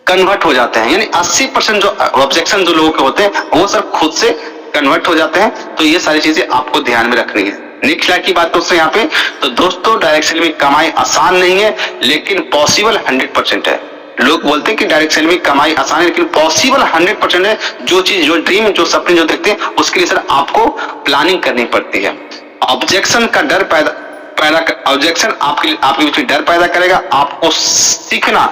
कन्वर्ट हो जाते हैं, यानी 80% जो ऑब्जेक्शन जो लोगों के होते हैं वो सर खुद से कन्वर्ट हो जाते हैं। तो ये सारी चीजें आपको ध्यान में रखनी है। नेक्स्ट स्लाइड की बात दोस्तों यहाँ पे, तो दोस्तों डायरेक्ट सेल में कमाई आसान नहीं है, लेकिन पॉसिबल 100% है। लोग बोलते हैं कि डायरेक्ट सेल में कमाई आसान है, लेकिन पॉसिबल 100% है। जो चीज, जो ड्रीम, जो सपने जो देखते हैं उसके लिए सर आपको प्लानिंग करनी पड़ती है। ऑब्जेक्शन का डर ऑब्जेक्शन आपके बीच में डर पैदा करेगा। आपको सीखना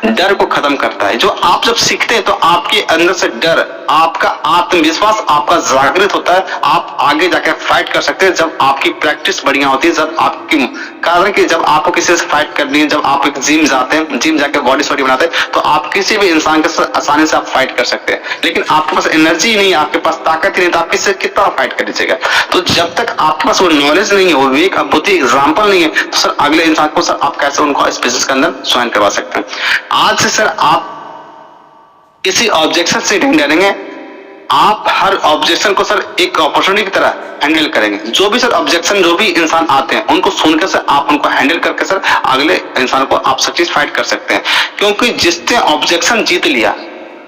डर को खत्म करता है। जो आप जब सीखते हैं तो आपके अंदर से डर, आपका आत्मविश्वास आपका जागृत होता है, आप आगे जाकर फाइट कर सकते हैं। जब आपकी प्रैक्टिस बढ़िया होती है, जब आपकी कारण कि जब आपको किसी से फाइट करनी है, जब आप एक जिम जाते हैं, जिम जाकर बॉडी सॉडी बनाते हैं, तो आप किसी भी इंसान के साथ आसानी से आप फाइट कर सकते हैं। लेकिन आपके पास एनर्जी नहीं, आपके पास ताकत ही नहीं, तो आप किससे कितना फाइट कर लीजिएगा। तो जब तक आपके पास वो नॉलेज नहीं है, वो विवेक बुद्धि एग्जाम्पल नहीं है, तो सर अगले इंसान को सर आप कैसे उनको इस बिजनेस के अंदर ज्वाइन करवा सकते हैं। आज से सर आप किसी ऑब्जेक्शन से नहीं डरेंगे, आप हर ऑब्जेक्शन को सर एक अपॉर्चुनिटी की तरह हैंडल करेंगे। जो भी सर ऑब्जेक्शन, जो भी इंसान आते हैं उनको सुनकर सर आप उनको हैंडल करके सर अगले इंसान को आप सक्सेस फाइट कर सकते हैं। क्योंकि जिसने ऑब्जेक्शन जीत लिया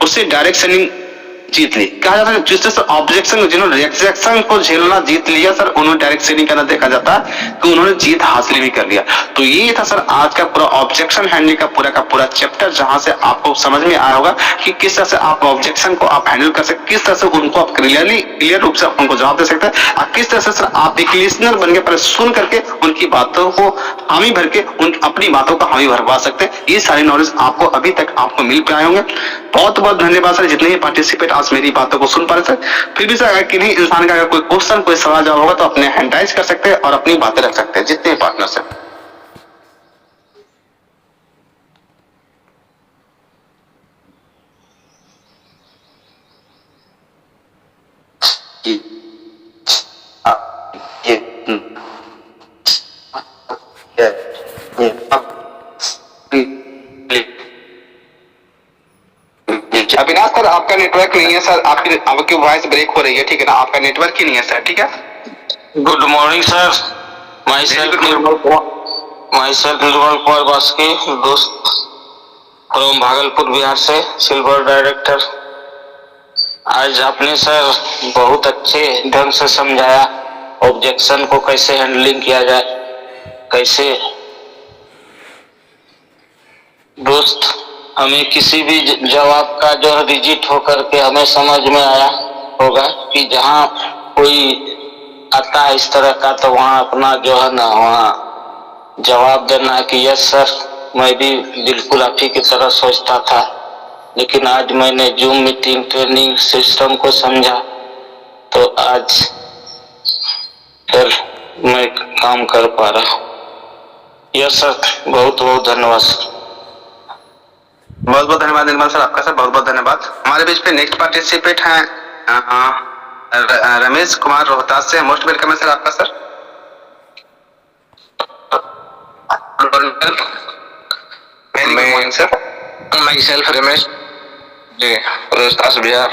उससे डायरेक्ट सेलिंग जीत ली। कहा जाता है जिस तरह ऑब्जेक्शन, जिन्होंने रिजेक्शन को झेलना जीत लिया सर, उन्होंने डायरेक्ट सेलिंग करना देखा जाता है कि उन्होंने जीत हासिल भी कर लिया। तो ये था सर आज का पूरा ऑब्जेक्शन हैंडलिंग का पूरा चैप्टर, जहां से आपको समझ में आया होगा कि किस तरह से आप ऑब्जेक्शन को आप हैंडल कर सकते, किस तरह से उनको आप क्लियर रूप से उनको जवाब दे सकते हैं, और किस तरह से सर आप एक लिसनर बन के पहले सुन करके उनकी बातों को हामी भर के अपनी बातों को हामी भरवा सकते हैं। ये सारी नॉलेज आपको अभी तक आपको मिल पाए होंगे। बहुत बहुत धन्यवाद सर जितने ही पार्टिसिपेट आज मेरी बातों को सुन पा रहे सर। फिर भी सर अगर किसी इंसान का अगर कोई क्वेश्चन कोई सवाल जवाब होगा तो अपने हैंड राइज कर सकते हैं और अपनी बातें रख सकते हैं जितने पार्टनर से। अविनाश सर आपका नेटवर्क नहीं है सर, आपकी वॉइस ब्रेक हो रही है, ठीक है ना, आपका नेटवर्क ही नहीं है सर, ठीक है। Good morning sir, myself Nirmal Kumar Baski, दोस्त फ्रॉम भागलपुर बिहार से, सिल्वर डायरेक्टर। आज आपने सर बहुत अच्छे ढंग से समझाया ऑब्जेक्शन को कैसे हैंडलिंग किया जाए, कैसे दोस्त हमें किसी भी जवाब का जो है रिजिट होकर के हमें समझ में आया होगा कि जहाँ कोई आता है इस तरह का तो वहाँ अपना जो है ना वहाँ जवाब देना है कि यस सर, मैं भी बिल्कुल आप ही की तरह सोचता था, लेकिन आज मैंने जूम मीटिंग ट्रेनिंग सिस्टम को समझा तो आज सर मैं काम कर पा रहा हूँ। यस सर, बहुत बहुत धन्यवाद सर। बहुत बहुत धन्यवाद निर्मल सर आपका सर, बहुत बहुत धन्यवाद। हमारे बीच पे नेक्स्ट पार्टिसिपेट हैं रमेश कुमार रोहतास से, मोस्ट वेलकम है सर आपका सर। मैं सेल्फ रमेश जी रोहतास बिहार।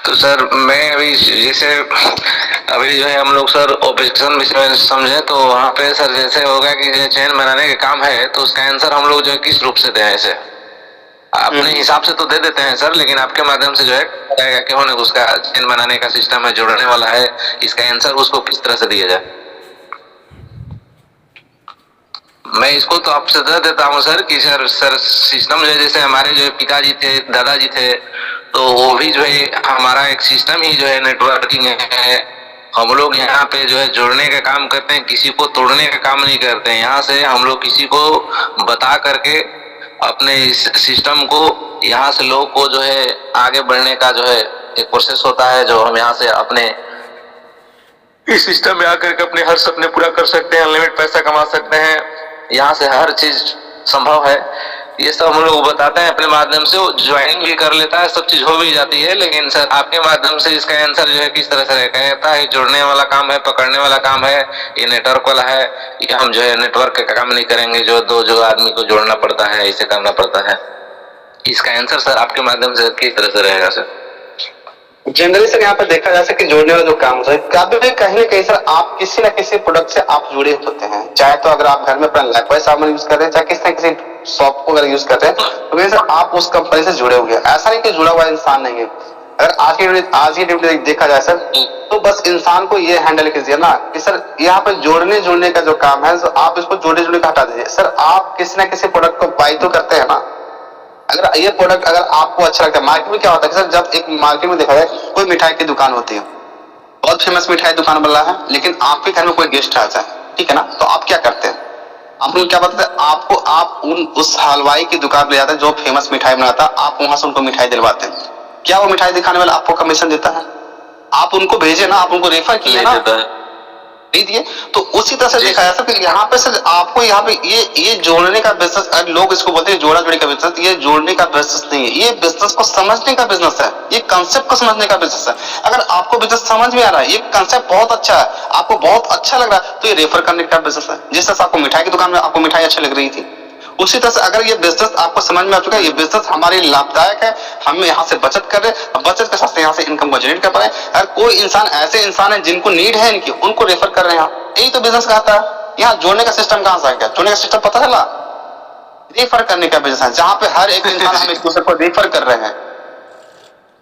तो सर मैं अभी जैसे अभी जो है हम लोग सर ऑब्जेक्शन विषय में समझे तो वहाँ पे सर जैसे होगा कि जो चेन बनाने का काम है तो उसका आंसर हम लोग जो है किस रूप से दें, ऐसे अपने हिसाब से तो दे देते हैं सर, लेकिन आपके माध्यम से जो है बताएगा कि होने उसका चेन बनाने का सिस्टम है, जोड़ने वाला है, इसका आंसर उसको किस तरह से दिया जाए। मैं इसको तो आपसे दे देता हूँ सर कि सर सिस्टम जो है जैसे हमारे जो पिताजी थे, दादाजी थे, तो वो भी जो है हमारा एक सिस्टम ही जो है नेटवर्किंग है। हम लोग यहाँ पे जो है जोड़ने का काम करते हैं, किसी को तोड़ने का काम नहीं करते हैं। यहाँ से हम लोग किसी को बता करके अपने इस सिस्टम को यहाँ से लोग को जो है आगे बढ़ने का जो है एक प्रोसेस होता है, जो हम यहाँ से अपने इस सिस्टम में आकर के अपने हर सपने पूरा कर सकते हैं, अनलिमिटेड पैसा कमा सकते हैं, यहाँ से हर चीज संभव है। ये सब हम लोग बताते हैं अपने माध्यम से, वो ज्वाइन भी कर लेता है, सब चीज हो भी जाती है, लेकिन सर आपके माध्यम से इसका आंसर जो है किस तरह से कहता है, जोड़ने वाला काम है, पकड़ने वाला काम है, ये नेटवर्क वाला है, ये हम जो है नेटवर्क का काम नहीं करेंगे, जो आदमी को जोड़ना पड़ता है, इसे करना पड़ता है। इसका आंसर सर आपके माध्यम से किस तरह से रहेगा सर? जनरली सर यहाँ पे देखा जा सके जोड़ने वाला जो काम होता है, कभी कहीं ना कहीं सर आप किसी ना किसी प्रोडक्ट से आप जुड़े होते हैं, चाहे तो अगर आप घर में अपना लाइफबॉय साबुन यूज कर रहे हैं, चाहे किसी ना किसी शॉप को अगर यूज कर रहे हैं, तो सर आप उस कंपनी से जुड़े हुए हैं। ऐसा नहीं कि जुड़ा हुआ इंसान नहीं है। अगर आज की ड्यूटी देखा जाए सर, तो बस इंसान को ये हैंडल कीजिए ना कि सर यहाँ पे जोड़ने का जो काम है, तो आप इसको जोड़ने का हटा दीजिए। सर आप किसी ना किसी प्रोडक्ट को बाई तो करते हैं ना, अगर ये प्रोडक्ट अगर आपको अच्छा लगता है, मार्केट में क्या होता है सर, जब एक मार्केट में देखा जाए कोई मिठाई की दुकान होती है, बहुत फेमस मिठाई दुकान वाला है, लेकिन आपके घर में कोई गेस्ट आ जाए, ठीक है ना, तो आप क्या करते हैं, आप उनको क्या बताते हैं, आप उस हलवाई की दुकान पे जाते हैं जो फेमस मिठाई बनाता है, आप वहां से उनको मिठाई दिलवाते हैं। क्या वो मिठाई दिखाने वाला आपको कमीशन देता है? आप उनको भेजे ना, आप उनको रेफर किए ना, नहीं दिए। तो उसी तरह से देखा जा सकता है यहाँ पे सर आपको यहाँ पे ये जोड़ने का बिजनेस, लोग इसको बोलते हैं जोड़ा जोड़ी का बिजनेस, ये जोड़ने का बिजनेस नहीं है, ये बिजनेस को समझने का बिजनेस है, ये कंसेप्ट को समझने का बिजनेस है। अगर आपको बिजनेस समझ में आ रहा है, ये कंसेप्ट बहुत अच्छा है, आपको बहुत अच्छा लग रहा है, तो ये रेफर करने का बिजनेस है। जिस तरह से आपको मिठाई की दुकान में आपको मिठाई अच्छी लग रही थी, उसी तरह से अगर ये बिजनेस आपको समझ में आ चुका है, ये बिजनेस हमारे लिए लाभदायक है, हम यहाँ से बचत कर रहे हैं, बचत के साथ यहाँ से इनकम को जनरेट कर पा रहे हैं। अगर कोई इंसान ऐसे इंसान है जिनको नीड है इनकी, उनको रेफर कर रहे हैं, यही तो बिजनेस कहता है। यहाँ जोड़ने का सिस्टम कहाँ से आ गया? जोड़ने का सिस्टम पता चला, रेफर करने का बिजनेस है, जहाँ पे हर एक इंसान हम एक दूसरे को रेफर कर रहे हैं।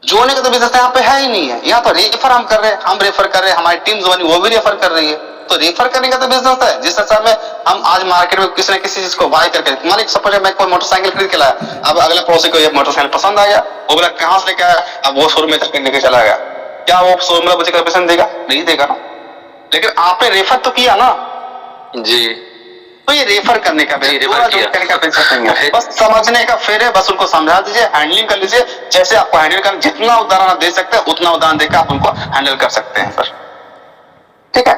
जोड़ने का तो बिजनेस यहाँ पे है ही नहीं है। यहाँ तो रेफर हम कर रहे हैं, हमारी टीम जो बनी वो भी रेफर कर रही है। तो रेफर करने का तो बिजनेस है। जिस हिसाब में हम आज मार्केट में किसी न किसी चीज को बाय करके, मान लीजिए सपोज मैं कोई मोटरसाइकिल खरीद के लाया, अब अगले पड़ोसी को ये मोटरसाइकिल पसंद आ गया, वो बोला कहाँ से लेके आया, अब वो शोरूम में तक लेके चला गया, क्या वो शोरूम मुझे कमीशन देगा? नहीं देगा ना। लेकिन आपने रेफर तो किया ना जी, तो ये रेफर करने का बिजनेस नहीं है, बस समझने का फेर है। बस उनको समझा दीजिए, हैंडलिंग कर लीजिए, जैसे आपको हैंडल कर, जितना उदाहरण आप दे सकते हैं उतना उदाहरण देकर आप उनको हैंडल कर सकते हैं सर। ठीक है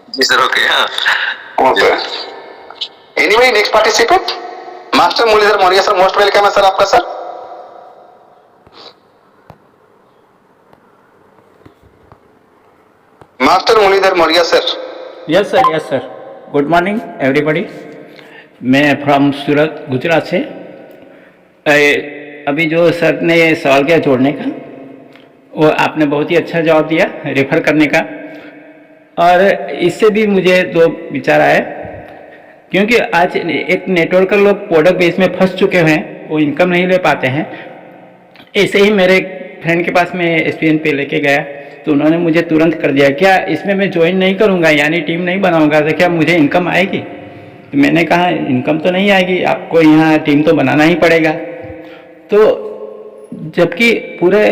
जी sir, okay. Okay, anyway next participant master Muralidhar Maurya sir, most welcome है सर आपका sir. Master Muralidhar Maurya sir. Yes sir, good morning everybody. मैं फ्रॉम सूरत गुजरात से। अभी जो सर ने सवाल किया जोड़ने का, वो आपने बहुत ही अच्छा जवाब दिया रेफर करने का। और इससे भी मुझे दो विचार आए, क्योंकि आज एक नेटवर्कर लोग प्रोडक्ट बेस में फंस चुके हैं, वो इनकम नहीं ले पाते हैं। ऐसे ही मेरे फ्रेंड के पास मैं SPN पे लेके गया, तो उन्होंने मुझे तुरंत कर दिया, क्या इसमें मैं ज्वाइन नहीं करूँगा, यानी टीम नहीं बनाऊँगा तो क्या मुझे इनकम आएगी? तो मैंने कहा इनकम तो नहीं आएगी, आपको यहाँ टीम तो बनाना ही पड़ेगा। तो जबकि पूरे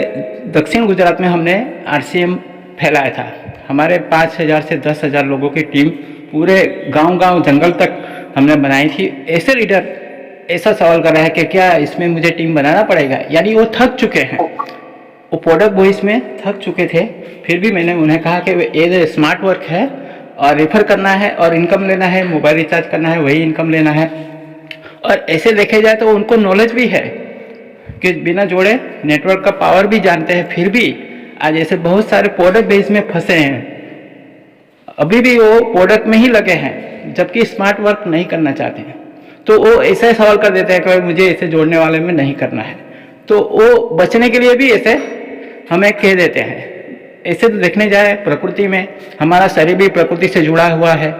दक्षिण गुजरात में हमने RCM फैलाया था, हमारे 5,000 से 10,000 लोगों की टीम पूरे गांव-गांव जंगल तक हमने बनाई थी। ऐसे लीडर ऐसा सवाल कर रहा है कि क्या इसमें मुझे टीम बनाना पड़ेगा, यानी वो थक चुके हैं, वो प्रोडक्ट वॉइस में थक चुके थे। फिर भी मैंने उन्हें कहा कि ये स्मार्ट वर्क है और रेफर करना है और इनकम लेना है, मोबाइल रिचार्ज करना है, वही इनकम लेना है। और ऐसे देखे जाए तो उनको नॉलेज भी है कि बिना जोड़े नेटवर्क का पावर भी जानते हैं, फिर भी आज ऐसे बहुत सारे प्रोडक्ट बेस में फंसे हैं, अभी भी वो प्रोडक्ट में ही लगे हैं, जबकि स्मार्ट वर्क नहीं करना चाहते हैं। तो वो ऐसे सवाल कर देते हैं कि मुझे ऐसे जोड़ने वाले में नहीं करना है। तो वो बचने के लिए भी ऐसे हमें कह देते हैं। ऐसे तो देखने जाए प्रकृति में हमारा शरीर भी प्रकृति से जुड़ा हुआ है,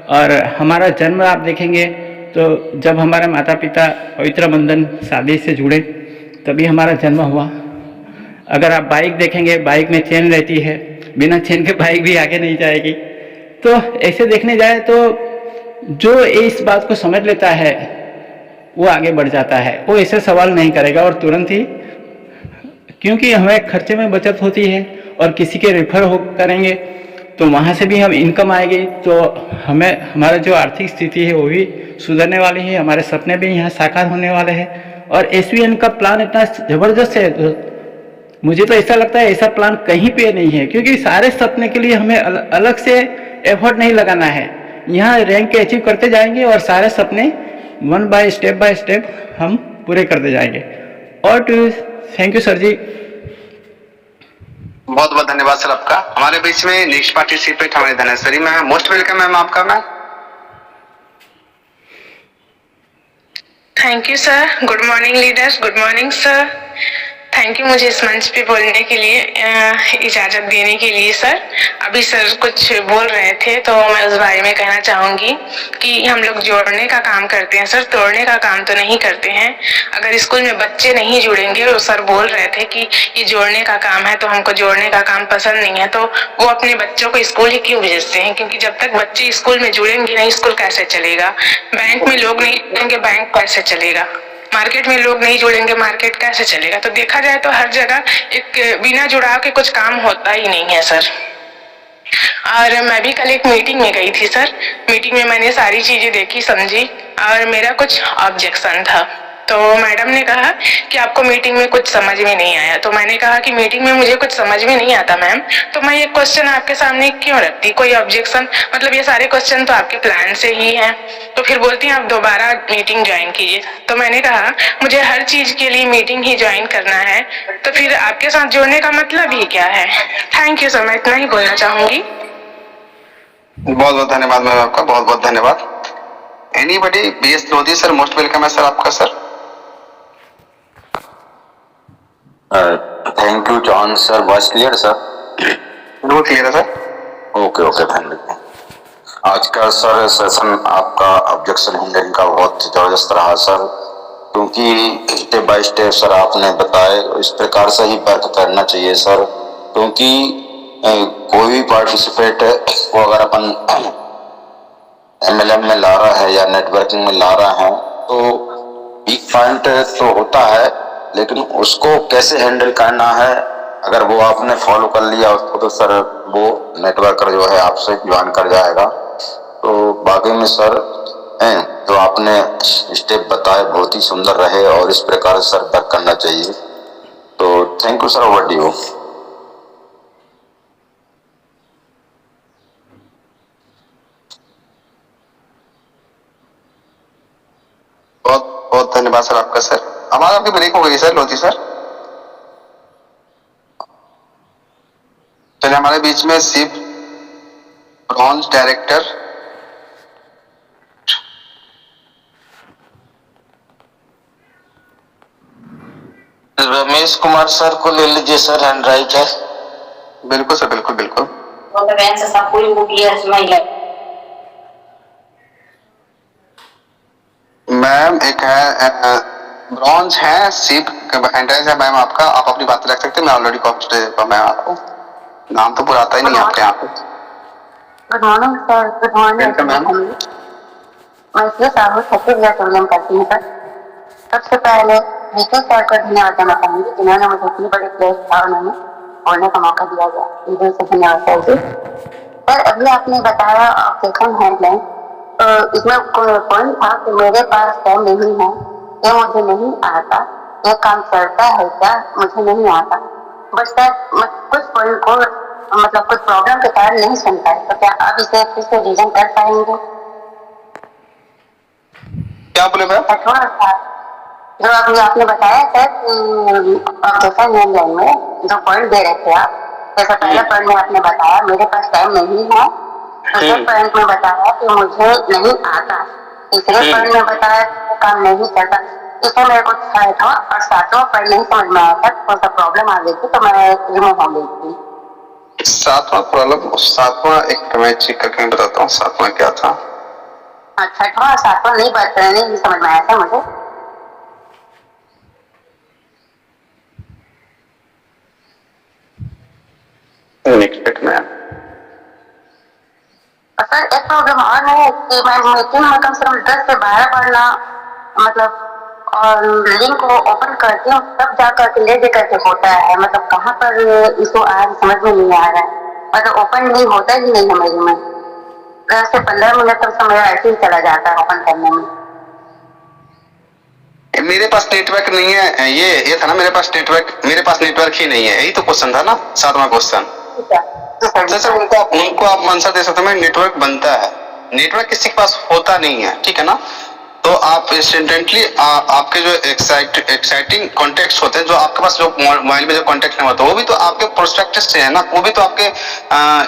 और हमारा जन्म आप देखेंगे तो जब हमारे माता पिता पवित्र बंधन शादी से जुड़े तभी हमारा जन्म हुआ। अगर आप बाइक देखेंगे, बाइक में चेन रहती है, बिना चेन के बाइक भी आगे नहीं जाएगी। तो ऐसे देखने जाए तो जो इस बात को समझ लेता है वो आगे बढ़ जाता है, वो ऐसे सवाल नहीं करेगा और तुरंत ही, क्योंकि हमें खर्चे में बचत होती है और किसी के रेफर हो करेंगे तो वहाँ से भी हम इनकम आएगी, तो हमें हमारा जो आर्थिक स्थिति है वो भी सुधरने वाली है, हमारे सपने भी यहाँ साकार होने वाले हैं। और SVN का प्लान इतना ज़बरदस्त है, तो मुझे तो ऐसा लगता है ऐसा प्लान कहीं पे नहीं है, क्योंकि सारे सपने के लिए हमें अलग से एफर्ट नहीं लगाना है। यहाँ रैंक अचीव करते जाएंगे और सारे सपने वन बाय स्टेप हम पूरे करते जाएंगे। और थैंक यू सर जी। बहुत बहुत धन्यवाद सर आपका। हमारे बीच में नेक्स्ट पार्टिसिपेंट हमारे Dhaneshwari ma'am, most welcome ma'am आपका। Ma'am thank you sir. Good morning leaders, good morning sir. Thank you मुझे इस मंच पे बोलने के लिए, इजाज़त देने के लिए सर। अभी सर कुछ बोल रहे थे तो मैं उस बारे में कहना चाहूँगी कि हम लोग जोड़ने का काम करते हैं सर, तोड़ने का काम तो नहीं करते हैं। अगर स्कूल में बच्चे नहीं जुड़ेंगे, और सर बोल रहे थे कि ये जोड़ने का काम है तो हमको जोड़ने का काम पसंद नहीं है, तो वो अपने बच्चों को स्कूल ही क्यों भेजते हैं? क्योंकि जब तक बच्चे स्कूल में जुड़ेंगे नहीं, स्कूल कैसे चलेगा? बैंक में लोग नहीं जुड़ेंगे, बैंक कैसे चलेगा? मार्केट में लोग नहीं जुड़ेंगे, मार्केट कैसे चलेगा? तो देखा जाए तो हर जगह एक बिना जुड़ाव के कुछ काम होता ही नहीं है सर। और मैं भी कल एक मीटिंग में गई थी सर। मीटिंग में मैंने सारी चीजें देखी, समझी, और मेरा कुछ ऑब्जेक्शन था। तो मैडम ने कहा कि आपको मीटिंग में कुछ समझ में नहीं आया। तो मैंने कहा कि मीटिंग में मुझे कुछ समझ में नहीं आता मैम, तो मैं ये क्वेश्चन आपके सामने क्यों रखती? कोई ऑब्जेक्शन, मतलब ये सारे क्वेश्चन तो आपके प्लान से ही हैं। तो फिर बोलती हैं आप दोबारा मीटिंग ज्वाइन कीजिए। तो मैंने कहा मुझे हर चीज के लिए मीटिंग ही ज्वाइन करना है, तो फिर आपके साथ जोड़ने का मतलब ही क्या है? थैंक यू सर, मैं इतना ही बोलना चाहूंगी। बहुत बहुत धन्यवाद मैम आपका, बहुत बहुत धन्यवाद। Anybody? BS Lodhi sir, most welcome है सर आपका sir. Thank you John sir. Voice clear sir? बिल्कुल क्लियर है सर। ओके धन्यवाद। आज का सर सेशन आपका ऑब्जेक्शन हैंडलिंग का बहुत जबरदस्त रहा सर। क्योंकि स्टेप बाय स्टेप सर आपने बताए इस प्रकार से ही वर्क करना चाहिए सर, क्योंकि कोई भी पार्टिसिपेट को अगर अपन MLM में ला रहा है या नेटवर्किंग में ला रहा है तो वीक पॉइंट तो होता है, लेकिन उसको कैसे हैंडल करना है अगर वो आपने फॉलो कर लिया उसको तो सर वो नेटवर्कर जो है आपसे ज्वाइन कर जाएगा। तो बाकी में सर जो आपने स्टेप बताए बहुत ही सुंदर रहे और इस प्रकार से सर वर्क करना चाहिए। तो thank you sir, over to you. बहुत बहुत धन्यवाद सर आपका। सर आवाज आपकी ब्रेक हो गई सर, लोधी सर। चलिए हमारे बीच में Shiv bronze director Ramesh Kumar sir को ले लीजिए सर, हैंड राइट है। बिल्कुल सर, बिल्कुल बिल्कुल। मैम एक है ब्रॉन्ज है, शिव हैंड राइट है मैम आपका, आप अपनी बात रख सकते हैं। मैं ऑलरेडी कॉपी दे देता हूं मैम आपको, नाम तो पूरा आता ही नहीं आपके यहाँ पे। Good morning sir. Good morning ma'am. मैं इसलिए साहब छत्तीसगढ़ से विलम्ब करती हूँ सर। सबसे पहले विजय सर को धन्यवाद देना चाहूंगी जिन्होंने मुझे इतनी बड़ी प्लेटफॉर्म में बोलने का मौका दिया गया, दिल से धन्यवाद सर जी। सर अभी आपने बताया ऑपरेशन हैंडलाइन, तो इसमें पॉइंट था कि मेरे पास टाइम नहीं है, ये मुझे नहीं आता, ये काम चलता है क्या मुझे नहीं आता, बट सर कुछ पॉइंट को मतलब कुछ प्रॉब्लम के कारण नहीं सुन पाए, तो क्या आप इसे फिर से रीजन कर पाएंगे? क्या बोले मैम? थोड़ा सा जो अभी आपने बताया सर ऑपरेशन हैंडलाइन में जो पॉइंट दे रहे थे आप, जैसे पहले पॉइंट में आपने बताया मेरे पास टाइम नहीं है, दूसरे पॉइंट में बताया कि मुझे नहीं आता, तीसरे पॉइंट में बताया काम नहीं चलता, इसमें मेरे को छठवां और सातवां पॉइंट नहीं समझ में आया था, थोड़ा सा प्रॉब्लम आ गई थी तो मैं रिमूव हो गई थी। सातवां प्रॉब्लम, सातवां एक मैं चेक करके बताता हूँ सातवां क्या था। छठवां और सातवां नहीं समझ में आया था मुझे। नेक्स्ट में सर एक प्रॉब्लम और है कि मैं मीटिंग में कम से कम 10 से 12 पढ़ना मतलब और लिंक को ओपन करती हूँ तब जाकर के ले करके होता है, मतलब कहाँ पर इसको आज समझ में नहीं आ रहा है, मतलब ओपन नहीं होता ही नहीं है मेरे में, 10 से 15 मिनट तक समय ऐसे ही चला जाता है ओपन करने में। मेरे पास नेटवर्क नहीं है, ये था ना मेरे पास नेटवर्क ही नहीं है, यही तो क्वेश्चन था ना, सातवां क्वेश्चन। सर उनको आप आंसर दे सकते हैं, नेटवर्क बनता है, नेटवर्क किसी के पास होता नहीं है, ठीक है ना, तो आप इंस्टेंटली आपके जो एक्साइटिंग कॉन्टेक्ट होते हैं, जो आपके पास जो मोबाइल में जो कॉन्टेक्ट नहीं होता वो भी तो आपके प्रोस्पेक्टस से है ना, वो भी तो आपके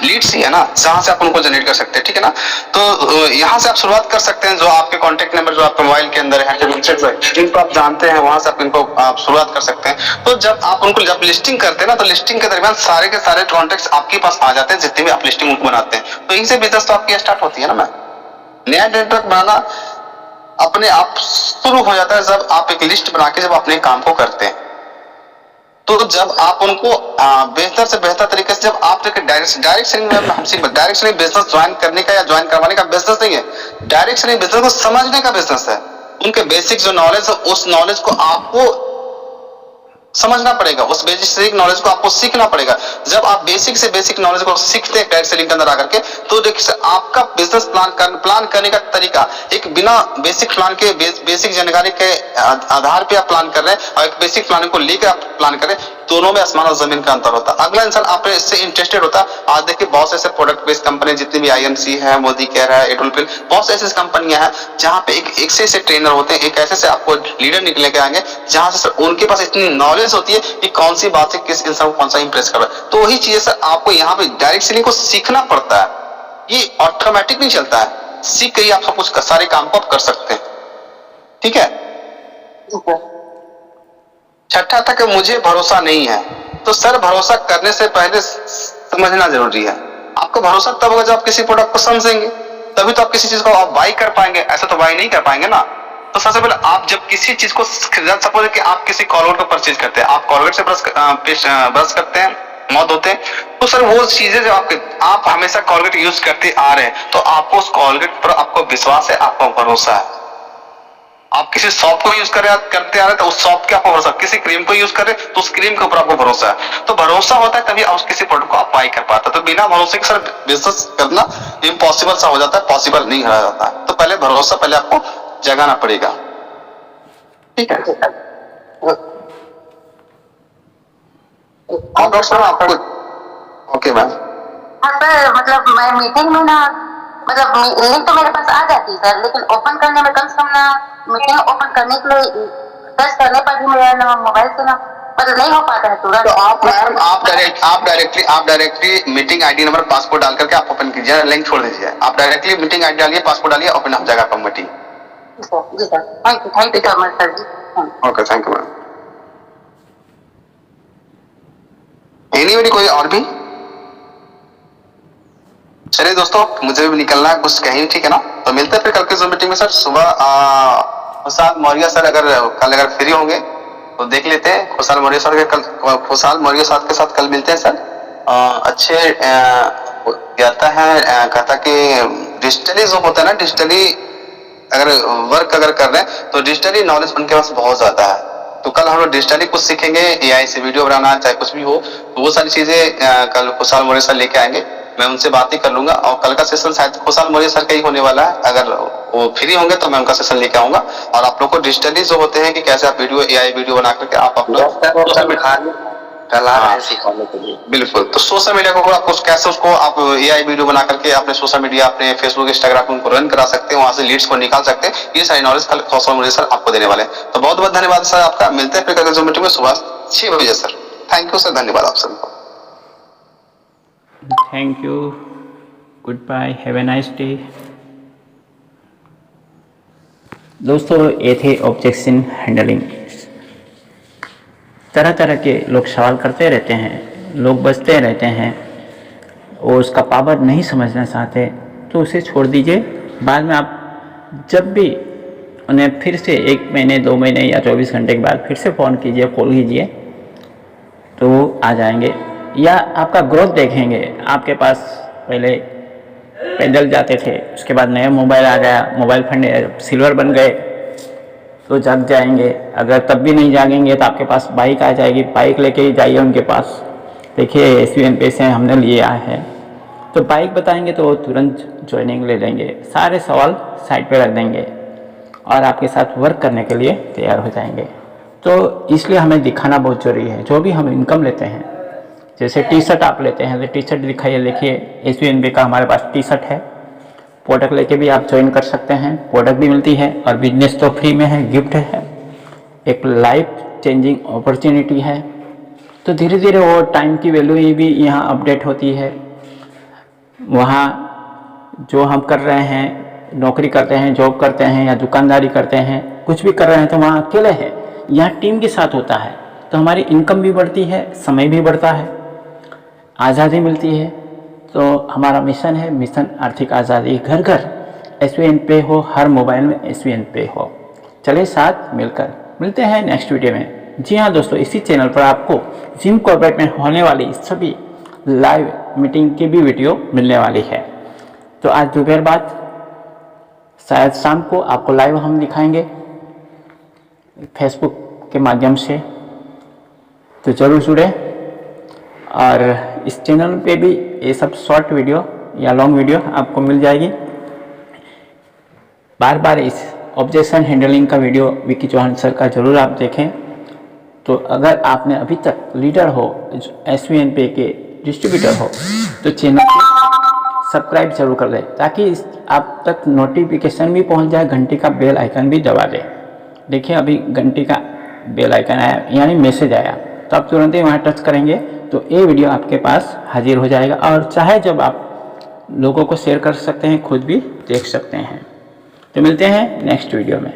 लीड्स ही है ना, जहां से आप उनको जनरेट कर सकते हैं, ठीक है ना। तो यहाँ से आप शुरुआत कर सकते हैं, जो आपके कॉन्टेक्ट नंबर जो आपके मोबाइल के अंदर है जिनको आप जानते हैं, वहां से आप इनको आप शुरुआत कर सकते हैं। तो जब आप उनको जब लिस्टिंग करते हैं ना, तो लिस्टिंग के दरमियान सारे के सारे कॉन्टेक्ट आपके पास आ जाते हैं, जितने भी आप लिस्टिंग उनको बनाते हैं, तो इनसे बिजनेस तो आपकी स्टार्ट होती है ना। मैं नया नेटवर्क बनाना अपने आप शुरू हो जाता है जब आप एक लिस्ट बना के जब अपने काम को करते हैं, तो जब आप उनको बेहतर से बेहतर तरीके से जब आप डायरेक्शनली बिजनेस ज्वाइन करने का या ज्वाइन करवाने का बिजनेस नहीं है, डायरेक्शनली बिजनेस को समझने का बिजनेस है। उनके बेसिक जो नॉलेज है उस नॉलेज को आपको समझना पड़ेगा, उस बेसिक नॉलेज को आपको सीखना पड़ेगा। जब आप बेसिक से बेसिक नॉलेज को सीखते हैं डायरेक्ट सेलिंग के अंदर आकर के, तो देखिए आपका बिजनेस प्लान करने का तरीका एक बिना बेसिक प्लान के बेसिक जानकारी के आधार पे आप प्लान कर रहे हैं और एक बेसिक प्लान को लेकर आप प्लान करें, दोनों में आसमान और जमीन का अंतर होता है। अगला इंसान आप इससे इंटरेस्टेड होता है। आज देखिए बहुत ऐसे प्रोडक्ट बेस्ड कंपनी जितनी भी IMC है, मोदी केयर है, एडुलफिल, बहुत ऐसी कंपनियां हैं जहां पे एक से ट्रेनर होते हैं, एक ऐसे आपको लीडर निकले के आएंगे जहां से उनके पास इतनी नॉलेज होती है कि कौन सी बात से किस इंसान को कौन सा इंप्रेस कर रहा है। तो वही चीज सर आपको यहाँ पे डायरेक्ट सेलिंग को सीखना पड़ता है, ये ऑटोमेटिक नहीं चलता है, सीख कर ही आप सब कुछ सारे काम को आप कर सकते हैं, ठीक है। छठा था कि मुझे भरोसा नहीं है, तो सर भरोसा करने से पहले समझना जरूरी है। आपको भरोसा तब होगा जब आप किसी प्रोडक्ट को समझेंगे, तभी तो आप किसी चीज को आप बाई कर पाएंगे, ऐसा तो बाई नहीं कर पाएंगे ना। तो सबसे पहले आप जब किसी चीज को सपोज कि आप किसी कॉलगेट को परचेज करते हैं, आप कॉलगेट से ब्रश करते हैं, मुंह धोते हैं, तो सर वो चीजें जो आप हमेशा कॉलगेट यूज करते आ रहे हैं, तो आपको उस कॉलगेट पर आपको विश्वास है, आपको भरोसा है। आप किसी सॉप को यूज करते आ रहे हैं तो उस सॉप के आपको भरोसा, किसी क्रीम को यूज कर रहे तो उस क्रीम के ऊपर आपको भरोसा है। तो भरोसा होता है तभी आप किसी प्रोडक्ट को अप्लाई कर पाते हैं। तो बिना भरोसे के सर बिजनेस करना इम्पॉसिबल सा हो जाता है, पॉसिबल नहीं रह जाता है। तो पहले भरोसा पहले आपको जगाना पड़ेगा। ठीक है डॉक्टर साहब आपको ओके मैम। हाँ सर, मतलब मैं मीटिंग में ना, मतलब लिंक तो मेरे पास आ जाती है सर, लेकिन ओपन करने में कम से कम ना, मीटिंग ओपन करने के लिए सर्च करने पर भी मेरा ना मोबाइल से ना मतलब नहीं हो पाता है तुरंत। तो आप मैम आप directly meeting ID number passport डाल करके आप ओपन कीजिए, लिंक छोड़ दीजिए। आप डायरेक्टली मीटिंग आईडी डालिए, पासपोर्ट डालिए, ओपन हो जाएगा आपका मीटिंग। जी sir, thank you so much sir ji. Okay thank you ma'am. Anybody कोई और भी? चलिए दोस्तों, मुझे भी निकलना है कुछ कहीं, ठीक है ना? तो मिलते हैं फिर कल की जूम मीटिंग में सर। सुबह खुशहाल मौर्य सर कल अगर फ्री होंगे तो देख लेते हैं। खुशहाल मौर्य सर के साथ कल मिलते हैं सर। अच्छे कहता है कि डिजिटली जो होता है ना, डिजिटली अगर वर्क अगर कर रहे हैं तो डिजिटली नॉलेज उनके पास बहुत ज्यादा है। तो कल हम लोग डिजिटली कुछ सीखेंगे, एआई से वीडियो बनाना, चाहे कुछ भी हो, तो वो सारी चीजें कल खुशहाल मौर्य सर लेके आएंगे। मैं उनसे बात ही कर लूंगा और कल का सेशन शायद खुशहाल मौर्य सर का ही होने वाला है। अगर वो फ्री होंगे तो मैं उनका सेशन लेके आऊंगा और आप लोग को डिजिटली जो होते हैं कि कैसे आप एआई वीडियो बना करके आप अपना सिखाने के लिए बिल्कुल। तो सोशल मीडिया को आपको कैसे उसको आप एआई वीडियो बना करके अपने सोशल मीडिया, अपने फेसबुक, इंस्टाग्राम उनको रन करा सकते हैं, वहां से लीड्स को निकाल सकते हैं। ये सारी नॉलेज कल खुशहाल मौर्य सर आपको देने वाले हैं। तो बहुत बहुत धन्यवाद सर आपका। मिलते हैं फिर कल जूम मीटिंग में सुबह 6 बजे सर। थैंक यू सर, धन्यवाद आप सबको। Thank you, goodbye, have a nice day. दोस्तों, ये थे ऑब्जेक्शन हैंडलिंग। तरह तरह के लोग सवाल करते रहते हैं, लोग बचते रहते हैं और उसका पावर नहीं समझना चाहते, तो उसे छोड़ दीजिए। बाद में आप जब भी उन्हें फिर से 1 महीने 2 महीने या 24 घंटे के बाद फिर से फ़ोन कीजिए, कॉल कीजिए, तो वो आ जाएंगे या आपका ग्रोथ देखेंगे। आपके पास पहले पैदल जाते थे, उसके बाद नया मोबाइल आ गया, मोबाइल फंड सिल्वर बन गए, तो जग जाएंगे। अगर तब भी नहीं जागेंगे तो आपके पास बाइक आ जाएगी, बाइक लेके ही जाइए उनके पास। देखिए SBN पे से हमने लिया है, तो बाइक बताएंगे तो वो तुरंत ज्वाइनिंग ले लेंगे, सारे सवाल साइड पे रख देंगे और आपके साथ वर्क करने के लिए तैयार हो जाएंगे। तो इसलिए हमें दिखाना बहुत ज़रूरी है। जो भी हम इनकम लेते हैं, जैसे टी शर्ट आप लेते हैं तो टी शर्ट दिखाइए, देखिए SBN का हमारे पास टी शर्ट है। प्रोडक्ट लेके भी आप ज्वाइन कर सकते हैं, प्रोडक्ट भी मिलती है और बिजनेस तो फ्री में है, गिफ्ट है, एक लाइफ चेंजिंग अपॉर्चुनिटी है। तो धीरे धीरे वो टाइम की वैल्यू भी यहाँ अपडेट होती है। वहाँ जो हम कर रहे हैं, नौकरी करते हैं, जॉब करते हैं या दुकानदारी करते हैं, कुछ भी कर रहे हैं तो वहाँ अकेले हैं। यहाँ टीम के साथ होता है तो हमारी इनकम भी बढ़ती है, समय भी बढ़ता है, आज़ादी मिलती है। तो हमारा मिशन है, मिशन आर्थिक आज़ादी, घर घर SBN पे हो, हर मोबाइल में SBN पे हो। चलिए साथ मिलकर मिलते हैं नेक्स्ट वीडियो में। जी हाँ दोस्तों, इसी चैनल पर आपको जिम कॉर्पोरेट में होने वाली सभी लाइव मीटिंग की भी वीडियो मिलने वाली है। तो आज दोपहर बाद शायद शाम को आपको लाइव हम दिखाएंगे फेसबुक के माध्यम से, तो ज़रूर जुड़े। और इस चैनल पे भी ये सब शॉर्ट वीडियो या लॉन्ग वीडियो आपको मिल जाएगी। बार बार इस ऑब्जेक्शन हैंडलिंग का वीडियो विकी चौहान सर का ज़रूर आप देखें। तो अगर आपने अभी तक लीडर हो, SBN पे के डिस्ट्रीब्यूटर हो, तो चैनल को सब्सक्राइब जरूर कर लें ताकि आप तक नोटिफिकेशन भी पहुंच जाए, घंटी का बेल आइकन भी दबा दें। देखिए अभी घंटी का बेल आइकन आया, यानी मैसेज आया, तो आप तुरंत ही वहाँ टच करेंगे तो ये वीडियो आपके पास हाजिर हो जाएगा। और चाहे जब आप लोगों को शेयर कर सकते हैं, खुद भी देख सकते हैं। तो मिलते हैं नेक्स्ट वीडियो में।